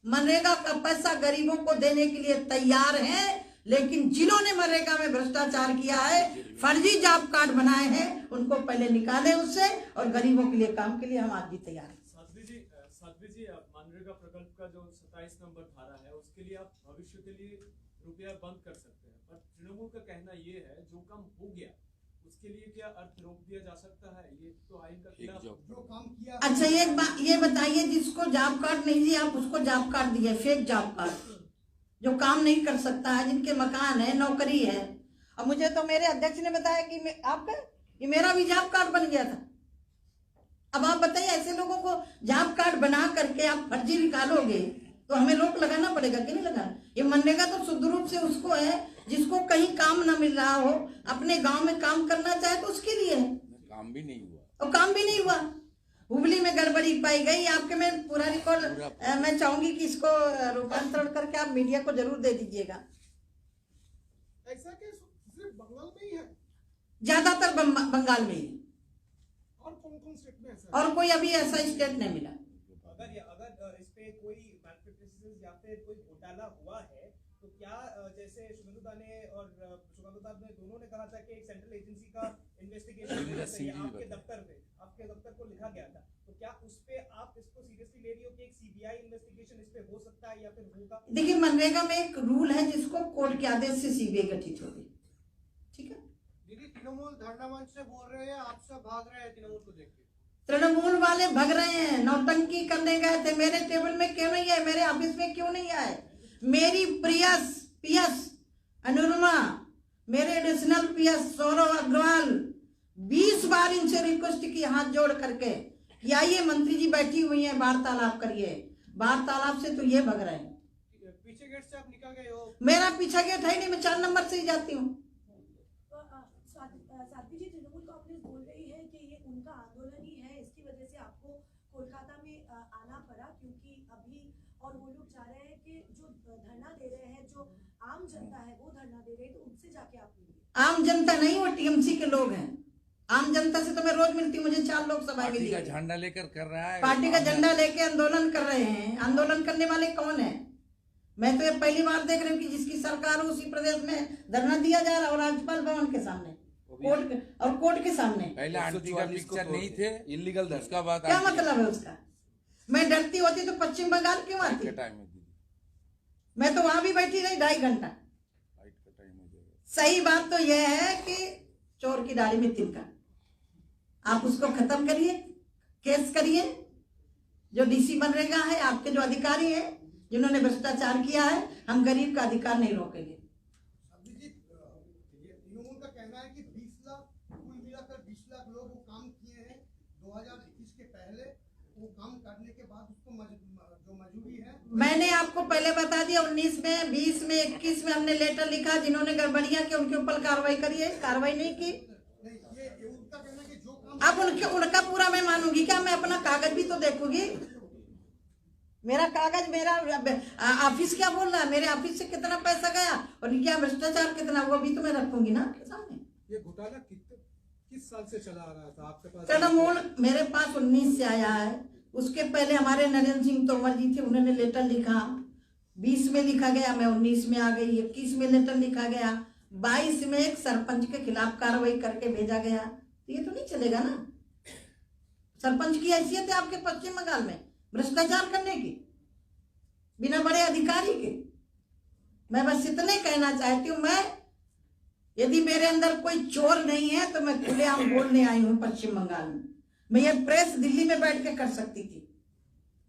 मनरेगा का पैसा गरीबों को देने के लिए तैयार हैं, लेकिन जिन्होंने मनरेगा में भ्रष्टाचार किया है, फर्जी जॉब कार्ड बनाए हैं, उनको पहले निकाले उससे, और गरीबों के लिए काम के लिए हम आज भी तैयार हैं। साध्वी जी, मनरेगा प्रकल्प का जो 27 नंबर धारा है, उसके लिए आप भविष्य के लिए रुपया बंद कर सकते हैं, पर तृणमूल का कहना ये है जो काम हो गया उसके लिए क्या अर्थ रोक दिया जा सकता है? ये तो आइन का खिलाफ जो काम किया। अच्छा एक बात ये बताइए, जिसको जॉब कार्ड नहीं दिया आप उसको जॉब कार्ड दिए, फेक जॉब कार्ड, जो काम नहीं कर सकता है, जिनके मकान है, नौकरी है। अब मुझे तो मेरे अध्यक्ष ने बताया कि आपका ये मेरा भी जॉब कार्ड बन गया था। अब आप बताइए, ऐसे लोगों को जॉब कार्ड बना करके आप फर्जी निकालोगे तो हमें रोक लगाना पड़ेगा कि नहीं लगाना? ये मनरेगा तो शुद्ध रूप से उसको है जिसको कहीं काम न मिल रहा हो, अपने गांव में काम करना चाहे तो उसके लिए है। काम भी नहीं हुआ, और काम भी नहीं हुआ। हुबली में गड़बड़ी पाई गई, आपके मैं पूरा रिकॉर्ड मैं चाहूंगी कि इसको रूपांतरण करके आप मीडिया को जरूर दे दीजिएगा। ऐसा कि सिर्फ बंगाल में ही है ज्यादातर बंगाल में ही, और कौन स्टेट में ऐसा है? और कोई अभी ऐसा स्टेट नहीं मिला। अगर इस पे कोई मैल्प्रैक्टिसेस या फिर कोई घोटाला हुआ है तो क्या जैसे सुगंधु दाने और सुगंधु दास ने दोनों ने कहा था कि एक सेंट्रल एजेंसी का इन्वेस्टिगेशन आपके दफ्तर को लिखा गया था, तो क्या उस पे आप इसको सीरियसली ले रही हो कि एक सीबीआई इन्वेस्टिगेशन इस पे हो सकता है या फिर होगा? देखिए मनरेगा में एक रूल है जिसको कोर्ट के आदेश से सीबीआई गठित होगी, ठीक है। दीदी तृणमूल धरना मंच से बोल रहे हैं, आप सब भाग रहे हैं तृणमूल को देख के। तृणमूल वाले भग रहे हैं, नौटंकी करने गए थे, मेरे टेबल में क्यों नहीं आए, मेरे ऑफिस में क्यों नहीं आए? मेरी पीएस अनुरमा, मेरे एडिशनल पीएस सौरभ अग्रवाल 20 बार इनसे रिक्वेस्ट की हाथ जोड़ करके कि आइए मंत्री जी बैठी हुई हैं, वार्तालाप करिए। वार्तालाप से तो ये भग रहे हैं। पीछे गेट से आप निकल गए हो। मेरा पीछा गेट है नहीं, मैं 4 नंबर से ही जाती हूँ। साध्वी जी, तृणमूल कांग्रेस बोल रही है कि ये उनका आंदोलन ही है, इसकी वजह से आपको कोलकाता में आना पड़ा, क्योंकि अभी और वो लोग चाह रहे हैं कि जो धरना दे रहे हैं, जो आम जनता है वो धरना दे रही है, तो उनसे जाके आप मिलिए। आम जनता नहीं, वो टीएमसी के लोग हैं। आम जनता से तो मैं रोज मिलती हूँ, मुझे 4 लोकसभा पार्टी का झंडा लेकर कर रहा है, पार्टी का झंडा लेके आंदोलन कर रहे हैं। आंदोलन करने वाले कौन है? मैं तो ये पहली बार देख रही हूँ कि जिसकी सरकार हो उसी प्रदेश में धरना दिया जा रहा है, और राज्यपाल भवन के सामने, कोर्ट के सामने। पहले आंटी का पिक्चर नहीं थे, इलीगल दर्ज उसका बाद क्या मतलब है उसका? मैं डरती होती तो पश्चिम बंगाल क्यों आती? टाइम में दीदी मैं तो वहां भी बैठी रही 2.5 घंटा। लाइट का टाइम हो जाएगा। सही बात तो यह है कि चोर की दाढ़ी में तिनका, आप उसको खत्म करिए, केस करिए। जो डीसी बनरेगा है, आपके जो अधिकारी हैं जिन्होंने भ्रष्टाचार किया है, हम गरीब का अधिकार नहीं रोकेंगे। तृणमूल का कहना है कि 20 लाख कुल मिलाकर 20 लाख लोग वो काम किए हैं 2021 के पहले, वो काम करने के बाद उसको जो मजूरी है। मैंने आपको पहले बता दिया, 19 में, 20 में, 21 में हमने लेटर लिखा, जिन्होंने गड़बड़ियां की उनके ऊपर कार्रवाई करिए, कार्रवाई नहीं की। ये उनका कहना है कि जो काम अब उनका पूरा मैं मानूंगी क्या? मैं अपना कागज भी तो देखूंगी। मेरा कागज, मेरा ऑफिस क्या बोल रहा है, मेरे ऑफिस से कितना पैसा गया और क्या भ्रष्टाचार कितना, वो भी तो मैं रखूंगी ना सामने। ये घोटाला किस साल से चला आ रहा था आपके पास? तृणमूल मेरे पास 19 से आया है, उसके पहले हमारे नरेंद्र सिंह तोमर जी थे, उन्होंने लेटर लिखा, 20 में लिखा गया, मैं 19 में आ गई, 21 में लेटर लिखा गया, 22 में एक सरपंच के खिलाफ कार्रवाई करके भेजा गया। तो ये तो नहीं चलेगा ना। सरपंच की हैसियत है आपके पश्चिम बंगाल में भ्रष्टाचार करने की, बिना बड़े अधिकारी के। मैं बस इतने कहना चाहती हूँ, मैं यदि मेरे अंदर कोई चोर नहीं है तो मैं खुलेआम बोलने आई हूँ पश्चिम बंगाल में। मैं ये प्रेस दिल्ली में बैठ के कर सकती थी,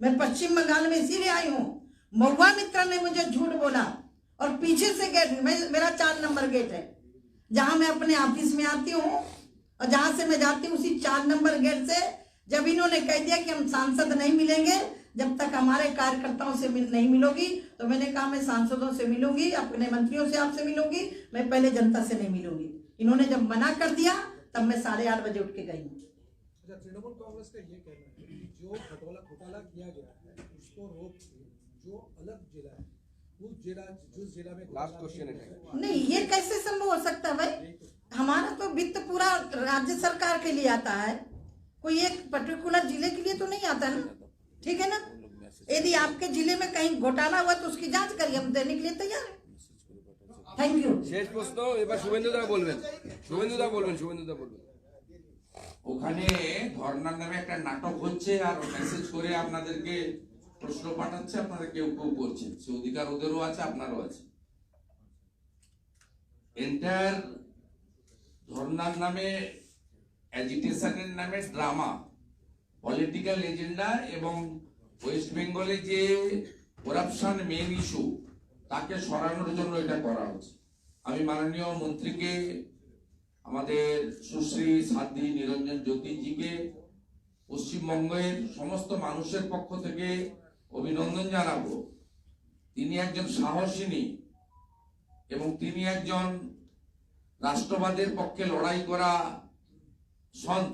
मैं पश्चिम बंगाल में इसीलिए आई हूँ। महुआ मित्र ने मुझे झूठ बोला और पीछे से गेट, मेरा 4 नंबर गेट है जहां मैं अपने ऑफिस में आती हूँ, और जहां से मैं जाती हूँ उसी 4 नंबर गेट से जब इन्होंने कह दिया कि हम सांसद नहीं मिलेंगे जब तक हमारे कार्यकर्ताओं से नहीं मिलोगी, तो मैंने कहा मैं सांसदों से मिलूंगी, अपने मंत्रियों से आपसे मिलूंगी, मैं पहले जनता से नहीं मिलूंगी। इन्होंने जब मना कर दिया तब मैं 8:30 बजे उठ के गई हूँ। अच्छा, तृणमूल कांग्रेस का ये कहना है कि जो घोटाला किया गया है उसको रोक के जो अलग जिला है, जिस जिला में लास्ट क्वेश्चन है। नहीं, ये कैसे संभव हो सकता है भाई? हमारा तो वित्त पूरा राज्य सरकार के लिए आता है, कोई एक पर्टिकुलर जिले के लिए तो नहीं आता ना, ठीक है ना। यदि आपके जिले में कहीं घोटाला हुआ तो उसकी जांच करिए, हम देने के लिए तैयार है। Thank you. শেষ প্রশ্ন এবার শুভেন্দুদা বলবেন। শুভেন্দুদা বলবেন। ওখানে ধর্নার নামে একটা নাটক হচ্ছে আর মেসেজ করে আপনাদেরকে প্রশ্ন পাঠাচ্ছে, আপনারা কেউ করছেন, সে অধিকার ওদেরও আছে, আপনারও আছে। এন্টায়ার ধর্নার নামে, অ্যাজিটেশনের নামে ড্রামা, পলিটিক্যাল এজেন্ডা এবং ওয়েস্ট বেঙ্গলে যে করাপশন মেন ইস্যু তাকে সরানোর জন্য এটা করা হচ্ছে। আমি মাননীয় মন্ত্রীকে, আমাদের সুশ্রী সাধ্বী নিরঞ্জন জ্যোতিজিকে পশ্চিমবঙ্গের সমস্ত মানুষের পক্ষ থেকে অভিনন্দন জানাবো। তিনি একজন সাহসিনী এবং তিনি একজন রাষ্ট্রবাদের পক্ষে লড়াই করা সন্ত।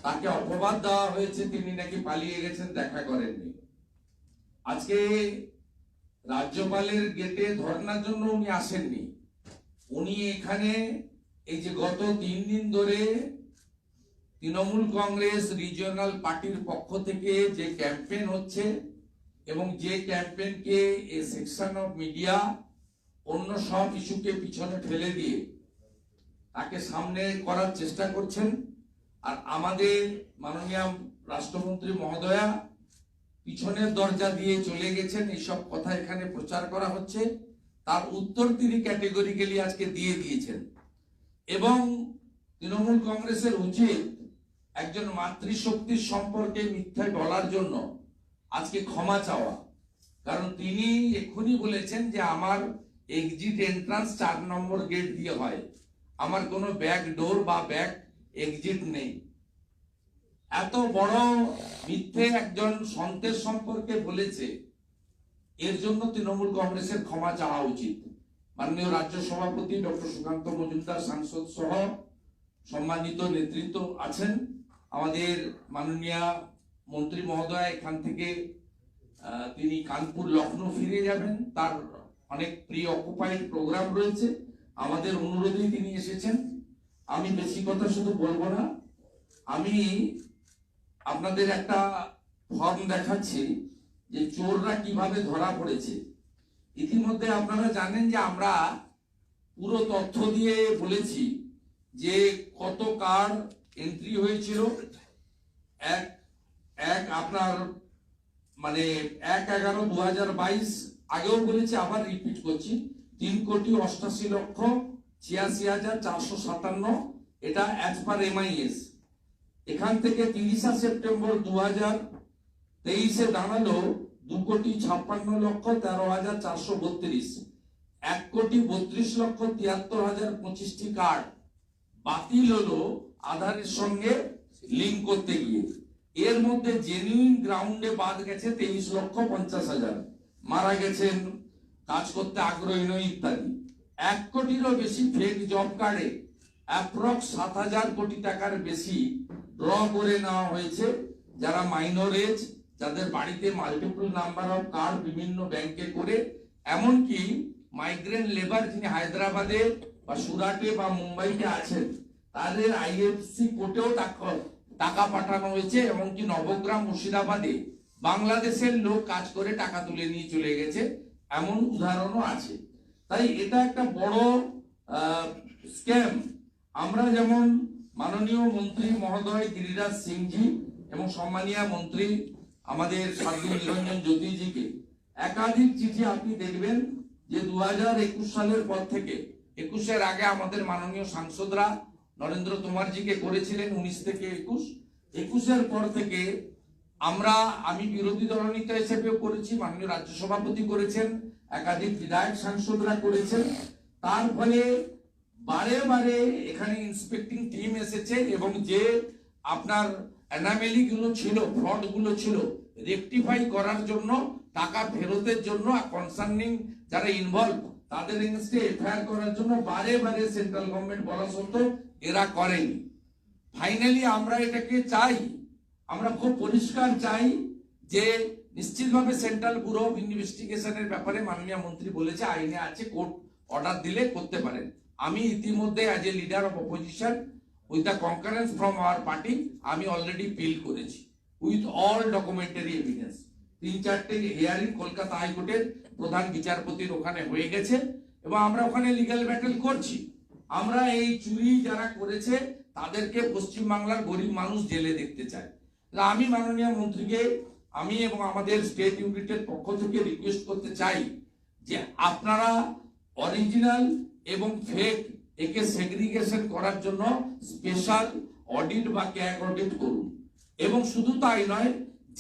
তাকে অপবাদ দেওয়া হয়েছে তিনি নাকি পালিয়ে গেছেন, দেখা করেননি। আজকে রাজ্যপালের গেটে ধর্নার জন্য উনি আসেননি, উনি এখানে এই যে গত 3 দিন ধরে তৃণমূল কংগ্রেস রিজিওনাল পার্টির পক্ষ থেকে যে ক্যাম্পেইন হচ্ছে এবং যে ক্যাম্পেইনকে এ সেকশন অফ মিডিয়া অন্য সব ইস্যুকে পিছনে ফেলে দিয়ে তাকে সামনে করার চেষ্টা করছেন। আর আমাদের মাননীয় রাষ্ট্রমন্ত্রী মহোদয়া পিছনের দরজা দিয়ে চলে গেছেন, এইসব কথা এখানে প্রচার করা হচ্ছে, তার উত্তর তিনি ক্যাটেগরিক্যালি আজকে দিয়ে দিয়েছেন। এবং তৃণমূল কংগ্রেসের উচিত একজন মাতৃশক্তির সম্পর্কে মিথ্যা বলার জন্য আজকে ক্ষমা চাওয়া, কারণ তিনি এক্ষুনি বলেছেন যে আমার এক্সিট এন্ট্রান্স 4 নম্বর গেট দিয়ে হয়, আমার কোনো ব্যাক ডোর বা ব্যাক এক্সিট নেই। এত বড় মিথ্যে একজন সন্তের সম্পর্কে বলেছে, এর জন্য তৃণমূল কংগ্রেসের ক্ষমা চাওয়া উচিত। মাননীয় রাজ্য সভাপতি ডক্টর সুকান্ত মজুমদার সাংসদ সহ সম্মানিত নেতৃত্ব আছেন, আমাদের মাননীয় মন্ত্রী মহোদয় এখান থেকে তিনি কানপুর লখনৌ ফিরে যাবেন, তার অনেক প্রি অকুপাইড প্রোগ্রাম রয়েছে, আমাদের অনুরোধেই তিনি এসেছেন। আমি বেশি কথা শুধু বলবো না, আমি আপনাদের একটা ফর্ম দেখাচ্ছি যে চোররা কিভাবে ধরা পড়েছে। ইতিমধ্যে আপনারা জানেন যে আমরা পুরো তথ্য দিয়ে বলেছি যে কত কার্ড এন্ট্রি হয়েছিল। এক আপনার মানে 1/11/2022, আগেও বলেছি আবার রিপিট করছি, 3,88,86,457, এটা অ্যাজ পার MIS। এখান থেকে 30 সেপ্টেম্বর 2023 দাঁড়ালো 2,56,13,432, 1,32,73,025টি কার্ড বাতিল হলো আধারের সঙ্গে লিঙ্ক করতে গিয়ে। এর মধ্যে জেনুইন গ্রাউন্ডে বাদ গেছে 23,50,000, মারা গেছেন, কাজ করতে আগ্রহী নয় ইত্যাদি। 1 কোটিরও বেশি ফেক জব কার্ডে অ্যাপ্রক্স 7,000 কোটি টাকার বেশি ড্র করে নেওয়া হয়েছে, যারা মাইনর এজ, যাদের বাড়িতে মাল্টিপল নাম্বার অফ কার্ড বিভিন্ন ব্যাংকে করে, এমনকি মাইগ্রেন্ট লেবার যিনি হায়দ্রাবাদে বা সুরাটে বা মুম্বাইতে আছেন, তাদের IFSC কোর্টেও টাকা পাঠানো হয়েছে, এমনকি নবগ্রাম মুর্শিদাবাদে বাংলাদেশের লোক কাজ করে টাকা তুলে নিয়ে চলে গেছে, এমন উদাহরণও আছে। তাই এটা একটা বড় স্ক্যাম। আমরা যেমন মাননীয় মন্ত্রী মহোদয় গিরিরাজ সিংজি এবং সম্মানীয় মন্ত্রী আমাদের সাধু নিরঞ্জন জ্যোতিজিকে একাধিক চিঠি আপনি দেখবেন যে 2021 সালের পর থেকে, 21-এর আগে আমাদের মাননীয় সাংসদরা নরেন্দ্র তোমারজিকে করেছিলেন 19 থেকে 21, 21-এর পর থেকে আমি বিরোধী দলনেতা হিসেবেও করেছি, মাননীয় রাজ্য সভাপতি করেছেন, একাধিক বিধায়ক সাংসদরা করেছেন। তার ফলে বারে বারে এখানে ইন্সপেক্টিং টিম এসেছে এবং যে আপনার অ্যানামেলি গুলো ছিল, ফ্রড গুলো ছিল, রেকটিফাই করার জন্য, টাকা ফেরতের জন্য, কনসার্নিং যারা ইনভলভ তাদের এগেইনস্টে এফআইআর করার জন্য বারে বারে সেন্ট্রাল গভর্নমেন্ট বলা সত্ত্বেও এরা করেনি। ফাইনালি আমরা এটাকে চাই, আমরা খুব পরিষ্কার চাই যে নিশ্চিতভাবে সেন্ট্রাল ব্যুরো অফ ইনভেস্টিগেশনের ব্যাপারে মাননীয় মন্ত্রী বলেছে আইনে আছে, কোর্ট অর্ডার দিলে করতে পারেন। আমি ইতিমধ্যে as a leader of opposition with the concurrence from our party আমি অলরেডি পিল করেছি উইথ অল ডকুমেন্টারি এভিডেন্স। 3-4টে হিয়ারিং কলকাতা হাইকোর্টের প্রধান বিচারপতির ওখানে হয়ে গেছে এবং আমরা ওখানে লিগ্যাল ব্যাটেল করছি। আমরা এই চুরি যারা করেছে তাদেরকে পশ্চিমবাংলার গরিব মানুষ জেলে দেখতে চাই। আমি মাননীয় মন্ত্রীকে আমি এবং আমাদের স্টেট ইউনিটের পক্ষ থেকে রিকোয়েস্ট করতে চাই যে আপনারা অরিজিনাল এবং ফেক একে সেগ্রিগেশন করার জন্য স্পেশাল অডিট বা ক্যাগ অডিট করুন। এবং শুধু তাই নয়,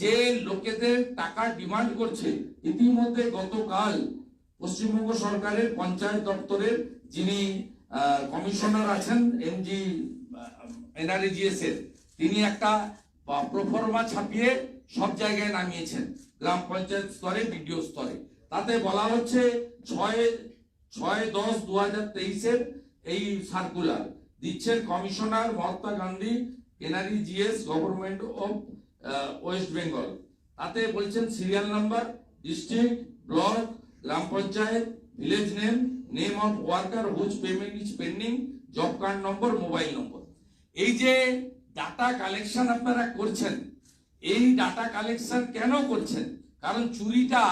যে লোকেদের টাকা ডিমান্ড করছে, ইতিমধ্যে গতকাল পশ্চিমবঙ্গ সরকারের পঞ্চায়েত দপ্তরের যিনি কমিশনার আছেন এমজি এনআরজিএস এর, তিনি একটা প্রোফর্মা ছাপিয়ে সব জায়গায় নামিয়েছেন, গ্রাম পঞ্চায়েত স্তরে, বিডিও স্তরে। তাতে বলা হচ্ছে 6/10/2023 এই সার্কুলার দিচ্ছেন commissioner Mahatma Gandhi NRGS government of West Bengal. তাতে বলছেন সিরিয়াল নাম্বার, ডিস্ট্রিক্ট, ব্লক, গ্রাম panchayat, village name, name of worker whose payment is pending, job card number, mobile number. এই যে ডাটা কালেকশন আপনারা করছেন, এই ডাটা কালেকশন কেন করছেন? কারণ চুরিটা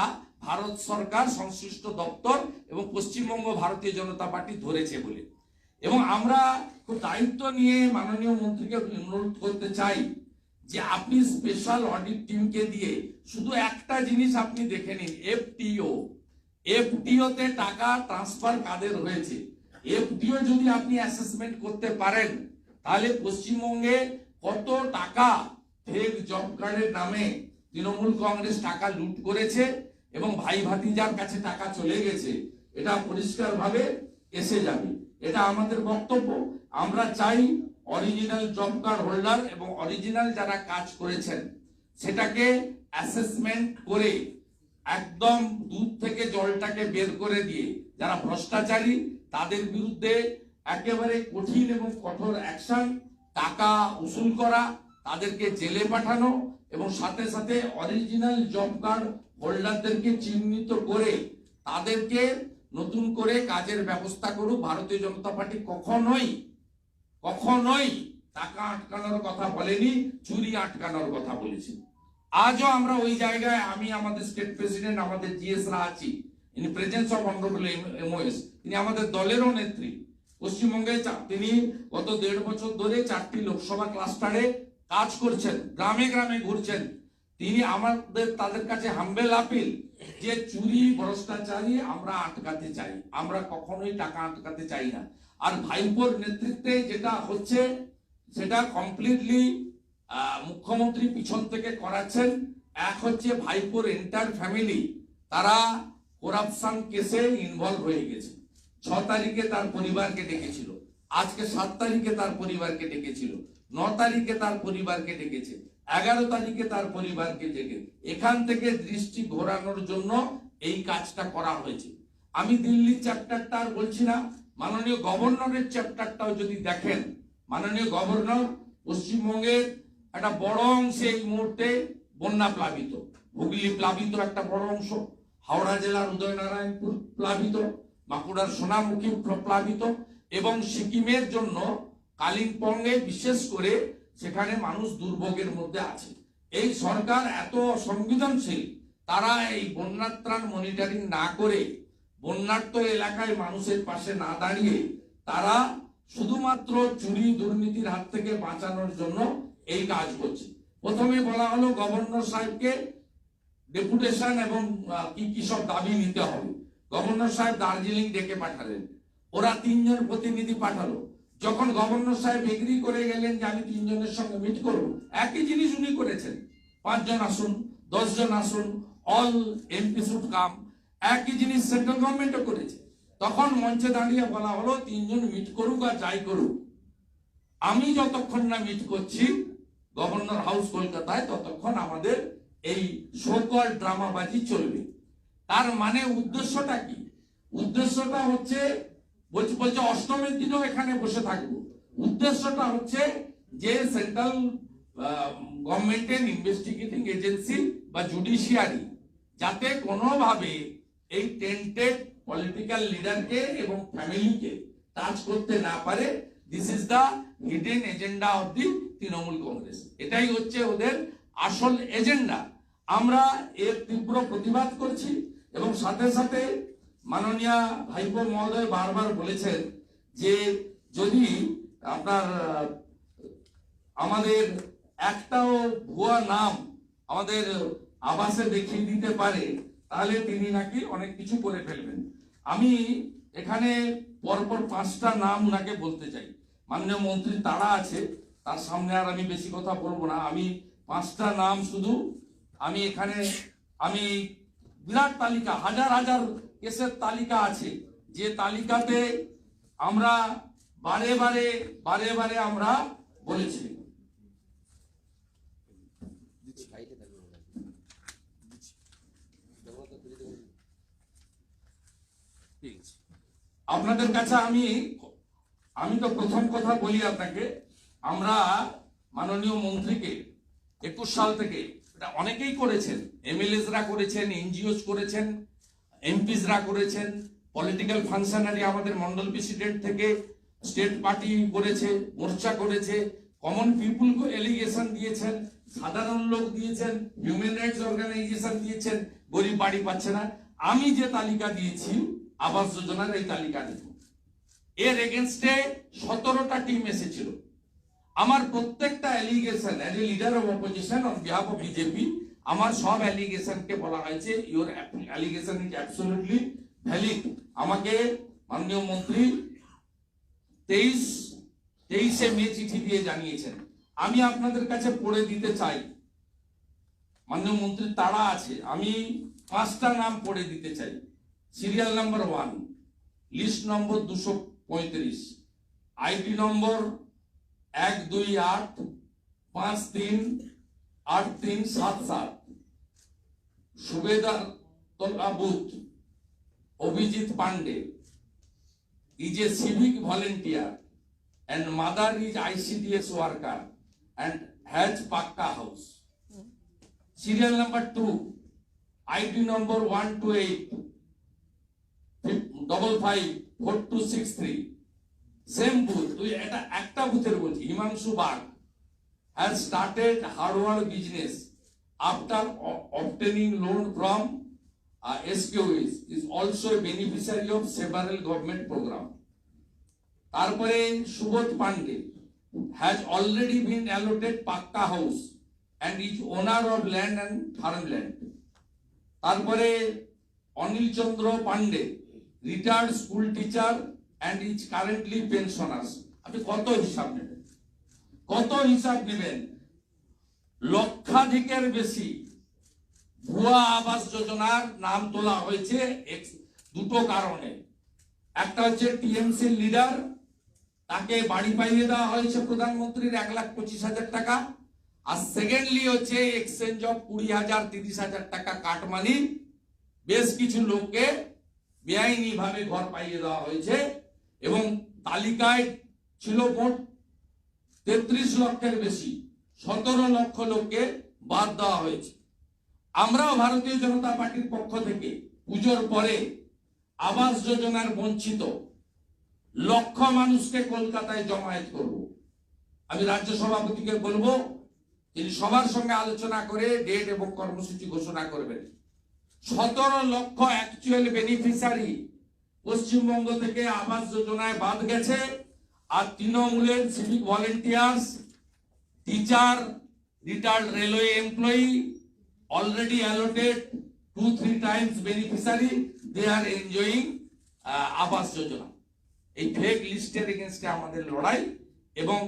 ভারত সরকার সংশ্লিষ্ট দপ্তর এবং পশ্চিমবঙ্গ ভারতীয় জনতা পার্টি ধরেছে বলে। এবং আমরা খুব দায়িত্ব নিয়ে মাননীয় মন্ত্রীকে অনুরোধ করতে চাই যে আপনি স্পেশাল অডিট টিমকে দিয়ে শুধু একটা জিনিস আপনি দেখে নিন, এফটিও তে টাকা ট্রান্সফার কাদের হয়েছে। এফটিও যদি আপনি অ্যাসেসমেন্ট করতে পারেন তাহলে পশ্চিমবঙ্গে কত টাকা ফেক জব কার্ডের নামে তৃণমূল কংগ্রেস টাকা লুট করেছে এবং ভাই ভাতিজার কাছে টাকা চলে গেছে, এটা পরিষ্কার ভাবে এসে যাবে। এটা আমাদের বক্তব্য। আমরা চাই অরিজিনাল জব কার্ড হোল্ডার এবং অরিজিনাল যারা কাজ করেছেন সেটাকে অ্যাসেসমেন্ট করে একদম দুধ থেকে জলটাকে বের করে দিয়ে যারা ভ্রষ্টাচারী তাদের বিরুদ্ধে একেবারে কঠিন এবং কঠোর অ্যাকশন, টাকা উসুল করা, তাদেরকে জেলে পাঠানো এবং সাথে সাথে অরিজিনাল জব কার্ড হোল্ডারদেরকে চিহ্নিত করে তাদেরকে নতুন করে কাজের ব্যবস্থা করুক। ভারতীয় জনতা পার্টি কখনোই টাকা আটকানোর কথা বলেনি, চুরি আটকানোর কথা বলেছি। আজও আমরা ওই জায়গায়, আমি আমাদের স্টেট প্রেসিডেন্ট আমাদের জিএসরা আছি, in presence of honourable MoS, তিনি আমাদের দলেরও নেত্রী। পশ্চিমবঙ্গে তিনি গত 1.5 বছর ধরে 4টি লোকসভা ক্লাস্টারে কাজ করছেন, গ্রামে গ্রামে ঘুরছেন। তিনি তাদের কাছে হাম্বেল আপিল যে চুরি ভ্রষ্টাচারী আমরা আটকাতে চাই, আমরা কখনোই টাকা আটকাতে চাই না। আর ভাইপোর নেতৃত্বে যেটা হচ্ছে সেটা কমপ্লিটলি মুখ্যমন্ত্রী পিছন থেকে করাচ্ছেন। এক হচ্ছে ভাইপোর এন্টার ফ্যামিলি, তারা করাপশন কেসে ইনভলভ হয়ে গেছে। 6 তারিখে তার পরিবারকে ডেকেছিল, আজকে 7 তারিখে তার পরিবারকে ডেকেছিল, 9 তারিখে তার পরিবারকে ডেকেছে, 11 তারিখে তার পরিবারকে ডেকে এখান থেকে দৃষ্টি ঘোরানোর জন্য এই কাজটা করা হয়েছে। আমি দিল্লির চ্যাপ্টারটা আর বলছি না, মাননীয় গভর্নরের চ্যাপ্টারটাও যদি দেখেন, মাননীয় গভর্নর পশ্চিমবঙ্গের একটা বড় অংশে এই মুহূর্তে বন্যা প্লাবিত, হুগলি প্লাবিত একটা বড় অংশ, হাওড়া জেলার উদয়নারায়ণপুর প্লাবিত, বাঁকুড়ার সোনামুখী প্লাবিত এবং সিকিমের জন্য কালিম্পংয়ে বিশেষ করে সেখানে মানুষ দুর্ভোগের মধ্যে আছে। এই সরকার এত সংবেদনশীল, তারা এই বন্যার ত্রাণ মনিটরিং না করে, বন্যার্ত এলাকায় মানুষের পাশে না দাঁড়িয়ে, তারা শুধুমাত্র চুরি দুর্নীতির হাত থেকে বাঁচানোর জন্য এই কাজ করছে। প্রথমে বলা হলো গভর্নর সাহেবকে ডেপুটেশন এবং কি কি সব দাবি নিতে হবে। গভর্নর সাহেব দার্জিলিং ডেকে পাঠালেন, ওরা 3 জন প্রতিনিধি পাঠালো। যখন গভর্নর সাহেব এগ্রি করে গেলেন যে আমি 3 জনের সঙ্গে মিট করব, একই জিনিস উনি করেছেন, 5 জন আসুন, 10 জন আসুন, অল এমপি শুড কাম, একই জিনিস সেন্ট্রাল গভর্নমেন্টও করেছে। তখন মঞ্চে দাঁড়িয়ে বলা হলো 3 জন মিট করুক আর যাই করুক, আমি যতক্ষণ না মিট করছি গভর্নর হাউস কলকাতায়, ততক্ষণ আমাদের এই সোকল ড্রামাবাজি চলবে। তার মানে উদ্দেশ্যটা কি? উদ্দেশ্যটা হচ্ছে বলছে অষ্টমীর দিনও এখানে বসে থাকবো। উদ্দেশ্যটা হচ্ছে যে সেন্ট্রাল গভর্নমেন্টের ইনভেস্টিগেটিং এজেন্সি বা জুডিশিয়ারি যাতে কোনোভাবে এই টেন্টেড পলিটিক্যাল লিডারকে এবং ফ্যামিলিকে টাচ করতে না পারে। This is the hidden agenda of the Trinamool Congress. এটাই হচ্ছে ওদের আসল এজেন্ডা। আমরা এর তীব্র প্রতিবাদ করছি এবং সাথে সাথে মাননীয় ভাইপো মহোদয় বারবার বলেছেন যে যদি আপনার আমাদের একটাও ভুয়া নাম আমাদের আবাসে দেখিয়ে দিতে পারে, তাহলে তিনি নাকি অনেক কিছু করে ফেলবেন। আমি এখানে পরপর 5টা নাম উনাকে বলতে চাই। মাননীয় মন্ত্রী তারা আছে, তার সামনে আর আমি বেশি কথা বলবো না। আমি 5টা নাম শুধু আমি এখানে, আমি বিরাট তালিকা, হাজার হাজার কেসের তালিকা আছে, যে তালিকাতে আমরা বারে বারে আমরা বলেছি। আপনাদের কাছে আমি তো প্রথম কথা বলি আপনাকে, আমরা মাননীয় মন্ত্রীকে 21 সাল থেকে, এটা অনেকেই করেছেন, এমএলএসরা করেছেন, এনজিওস করেছেন, এমপিসরা করেছেন, পলিটিক্যাল ফাংশনারি আমাদের মন্ডল প্রেসিডেন্ট থেকে স্টেট পার্টি করেছে, মোর্চা করেছে, কমন পিপুলকে এলিগেশন দিয়েছেন, সাধারণ লোক দিয়েছেন, হিউম্যান রাইটস অর্গানাইজেশন দিয়েছেন, গরিব বাড়ি পাচ্ছে না। আমি যে তালিকা দিয়েছি আবাস যোজনার, এই তালিকা দেখুন, এর এগেনস্টে 17টা টিম এসেছিল। আমার প্রত্যেকটা allegation as a leader of opposition on behalf of BJP, আমার সব অ্যালিগেশনকে বলা হয়েছে your allegation is absolutely valid. আমাকে মাননীয় মন্ত্রী 23শে মে চিঠি দিয়ে জানিয়েছেন। আমি আপনাদের কাছে পড়ে দিতে চাই, মাননীয় মন্ত্রী তারা আছে, আমি 5টা নাম পড়ে দিতে চাই। Serial number 1, list number 235, ID number 128538377, সুবেদার Talabut Abhijit Pande is a civic volunteer and mother is ICDS worker and has Pakka house. Serial number 2, ID number 128554263, same booth, এটা একটা বুথের বলছি, Himanshu Bag has started hardware business after obtaining loan from SQS, is also a beneficiary of several government program. তারপরে Subodh Pandey has already been allotted Pakka house and is owner of land and farmland. তারপরে অনিল চন্দ্র Pandey, retired school teacher and is currently pensioners. আপনি কত হিসাব নেবেন? লক্ষাধিকের বেশি ভুয়া আবাস যোজনার নাম তোলা হয়েছে দুটো কারণে। একটা হচ্ছে টিএমসি লিডার, তাকে বাড়ি পাইয়ে দেওয়া হয়েছে প্রধানমন্ত্রীর 1,25,000 টাকা, আর সেকেন্ডলি হচ্ছে এক্সচেঞ্জ অফ 20,000 30,000 টাকা কাটমানি বেশ কিছু লোককে বেআইনি ভাবে ঘর পাইয়ে দেওয়া হয়েছে এবং তালিকায় ছিল মোট 33 লক্ষের বেশি, 17 লক্ষ লোককে বাদ দেওয়া হয়েছে। আমরাও ভারতীয় জনতা পার্টির পক্ষ থেকে পুজোর পরে আবাস যোজনার বঞ্চিত লক্ষ মানুষকে কলকাতায় জমায়েত করব। আমি রাজ্য সভাপতিকে বলবো তিনি সবার সঙ্গে আলোচনা করে ডেট এবং কর্মসূচি ঘোষণা করবেন। 17 লক্ষ অ্যাকচুয়াল বেনিফিশিয়ারি পশ্চিমবঙ্গ থেকে আবাস যোজনায় বাদ গেছে। আর তৃণমূলের civic volunteers, teacher, retired railway employee already allotted 2-3 times beneficiary, they are enjoying Awas Yojana. এই ফেক লিস্টের এগেইনস্টে আমাদের লড়াই। এবং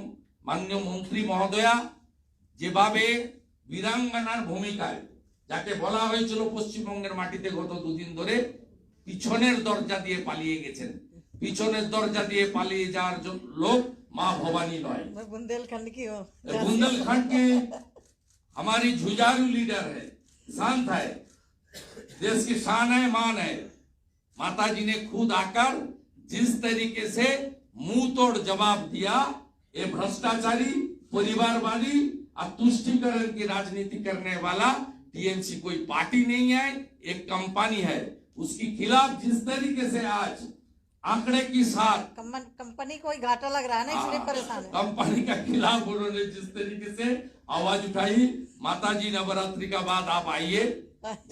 মাননীয় মন্ত্রী মহোদয়া যেভাবে বীরাঙ্গনার ভূমিকায় যাকে বলা হয়েছিল পশ্চিমবঙ্গের মাটিতে গত 2 দিন ধরে পিছনের দরজা দিয়ে পালিয়ে গেছেন, পিছনের দরজা দিয়ে পালিয়ে যাওয়ার লোক মা ভবানী নয়। मैं बुंदेलखंड की हूँ। बुंदेलखंड की हमारी जुझारू लीडर है, शांत है, देश की शान है, मान है। माता जी ने खुद आकर जिस तरीके से मुंह तोड़ जवाब दिया, ये भ्रष्टाचारी, परिवारवादी और तुष्टीकरण की राजनीति करने वाला टीएमसी कोई पार्टी नहीं है, एक कंपनी है। उसके खिलाफ जिस तरीके से आज आंकड़े के साथ कंपनी को घाटा लग रहा है ना, इसलिए परेशान है। कंपनी का खिलाफ उन्होंने जिस तरीके से आवाज उठाई, माता जी नवरात्रि का बाद आप आइए,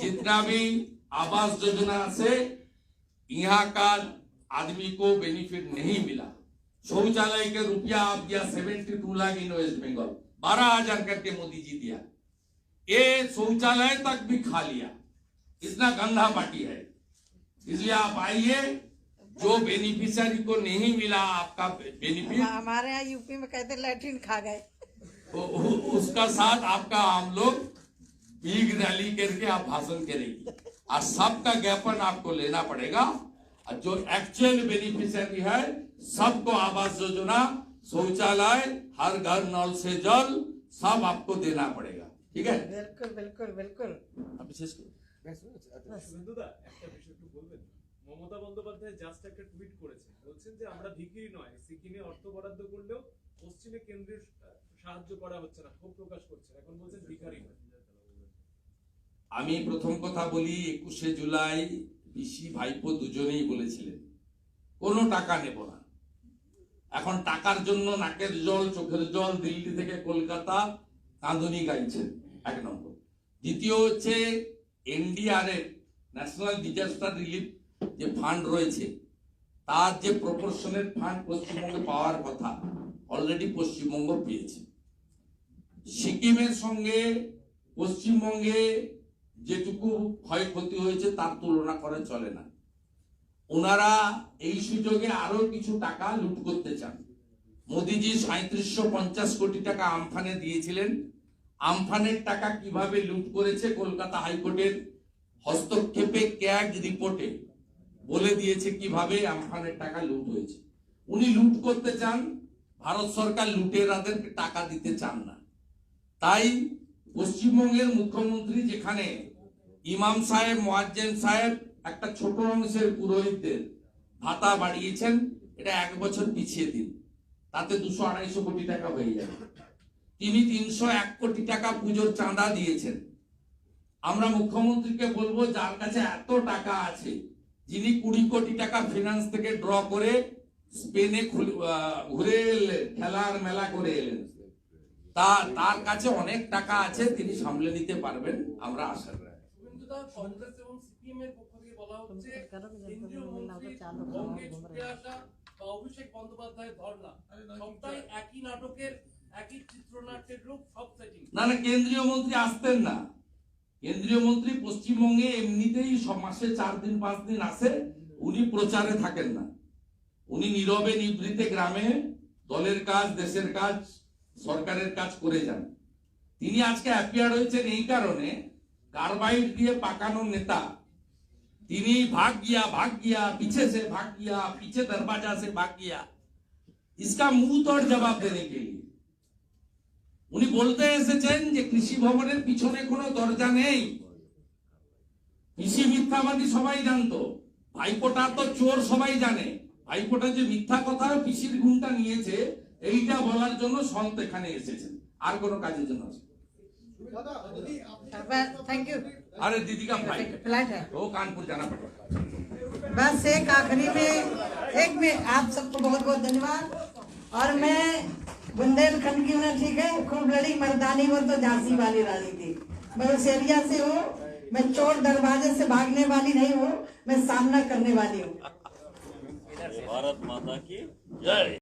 जितना भी आवास योजना से यहाँ का आदमी को बेनिफिट नहीं मिला, शौचालय के रुपया आप दिया 72 लाख इन वेस्ट बंगाल, 12,000 करके मोदी जी दिया, ये शौचालय तक भी खा लिया। इतना गंदा पार्टी है। इसलिए आप आइए, जो बेनिफिशियरी को नहीं मिला आपका बेनिफिट, हमारे यहाँ यूपी में कहते लैट्रिन खा गए, उसका साथ आपका हम लोग बिग रैली करके आप भाषण करेंगे और सबका ज्ञापन आपको लेना पड़ेगा। और जो एक्चुअल बेनिफिशियरी है सबको आवास योजना, शौचालय, हर घर नल से जल सब आपको देना पड़ेगा। ठीक है? बिल्कुल बिल्कुल बिल्कुल। अब विशेष শুভেন্দুদা, একটা বিষয় একটু বলবেন? মমতা বন্দ্যোপাধ্যায় জাস্ট একটা টুইট করেছেন, বলছেন যে আমরা ভিখিরি নয়, সিকিমে অর্থ বরাদ্দ করলেও পশ্চিমে কেন্দ্রের সাহায্য করা হচ্ছে না, ক্ষোভ প্রকাশ করছেন, এখন বলছেন ভিখারি নয়। আমি প্রথম কথা বলি, 21শে জুলাই পিসি ভাইপো দুজনেই বলেছিলেন কোনো টাকা নেব না। এখন টাকার জন্য নাকের জল, চোখের জল, দিল্লি থেকে কলকাতা কাঁদুনি গাইছেন, 1 নম্বর। দ্বিতীয় হচ্ছে এনডিআরএফ, ন্যাশনাল ডিজাস্টার রিলিফ যে ফান্ড রয়েছে, তার যে প্রপোর্শনের ফান্ড পশ্চিমবঙ্গে পাওয়ার কথা অলরেডি পশ্চিমবঙ্গ পেয়েছে। সিকিমের সঙ্গে পশ্চিমবঙ্গে যেটুকু ক্ষয়ক্ষতি হয়েছে তার তুলনা করে চলে না। ওনারা এই সুযোগে আরো কিছু টাকা লুট করতে চান। মোদিজি 3750 কোটি টাকা আমফানে দিয়েছিলেন। আমফানের টাকা কিভাবে লুট করেছে কলকাতা হাইকোর্টের হস্তক্ষেপে ক্যাগ রিপোর্টে বলে দিয়েছে কিভাবে আমফানের টাকা লুট হয়েছে। উনি লুট করতে চান, ভারত সরকার লুটেরাদের টাকা দিতে চান না। তাই পশ্চিমবঙ্গের মুখ্যমন্ত্রী যেখানে ইমাম সাহেব, মুয়াজ্জিন সাহেব একটা ছোট অংশের পুরোহিতদের ভাতা বাড়িয়েছেন, এটা 1 বছর পিছিয়ে দিন, তাতে 200-250 কোটি টাকা হয়ে যাবে। তিনি 301 কোটি টাকা পুজোর চাঁদা দিয়েছেন। আমরা মুখ্যমন্ত্রীকে বলবো, যার কাছে এত টাকা আছে, যিনি 20 কোটি টাকা ফিনান্স থেকে ড্র করে স্পেনে ঘুরে এলেন, খেলার মেলা করে এলেন, তার কাছে অনেক টাকা আছে, তিনি সামলে নিতে পারবেন, আমরা আশা করি। কংগ্রেস এবং সিপিএমের পক্ষ থেকে বলা হচ্ছে কেন্দ্রীয় মন্ত্রী বঙ্গে ছুটে আসা বা অভিষেক বন্দ্যোপাধ্যায়ের ধর্ণা সবটাই একই নাটকের, একই চিত্রনাট্যের রূপ, সব সেটিং। না, কেন্দ্রীয় মন্ত্রী আসতেন না। কেন্দ্রীয় মন্ত্রী পশ্চিমবঙ্গে এমনিতেই সব মাসে 4 দিন 5 দিন আসে, উনি প্রচারে থাকেন না। উনি নীরবে নিভৃতে গ্রামে দলের কাজ, দেশের কাজ, সরকারের কাজ করে যান। তিনি আজকে অ্যাপিয়ার হয়েছেন এই কারণে, कार्बाइड दिए पाकानो नेता, তিনি भाग गया, पीछे से भाग गया, पीछे दरवाजा से भाग गया। इसका मुंह तोड़ जवाब देने के लिए উনি বলতে এসেছেন যে কৃষি ভবনের পিছনে কোনো দরজা নেই। কৃষি মিথ্যাবাদী সবাই জানতো, ভাইপোটা তো চোর সবাই জানে। ভাইপোটা যে মিথ্যা কথা পিসির গুণটা নিয়েছে, এইটা বলার জন্য সন্ত এখানে এসেছেন, আর কোনো কাজের জন্য আসেন। Thank you. अरे दीदी का फ्लाइट है, वो कानपुर जाना पड़ेगा। बस एक आखिरी में, एक में आप सबको बहुत बहुत धन्यवाद। और मैं बुंदेलखंड की होना ठीक है, खूब लड़ी मर्दानी, वो तो झांसी वाली रानी थी। मैं उस एरिया से हूँ, मैं चोर दरवाजे से भागने वाली नहीं हूँ, मैं सामना करने वाली हूँ। भारत माता की जय।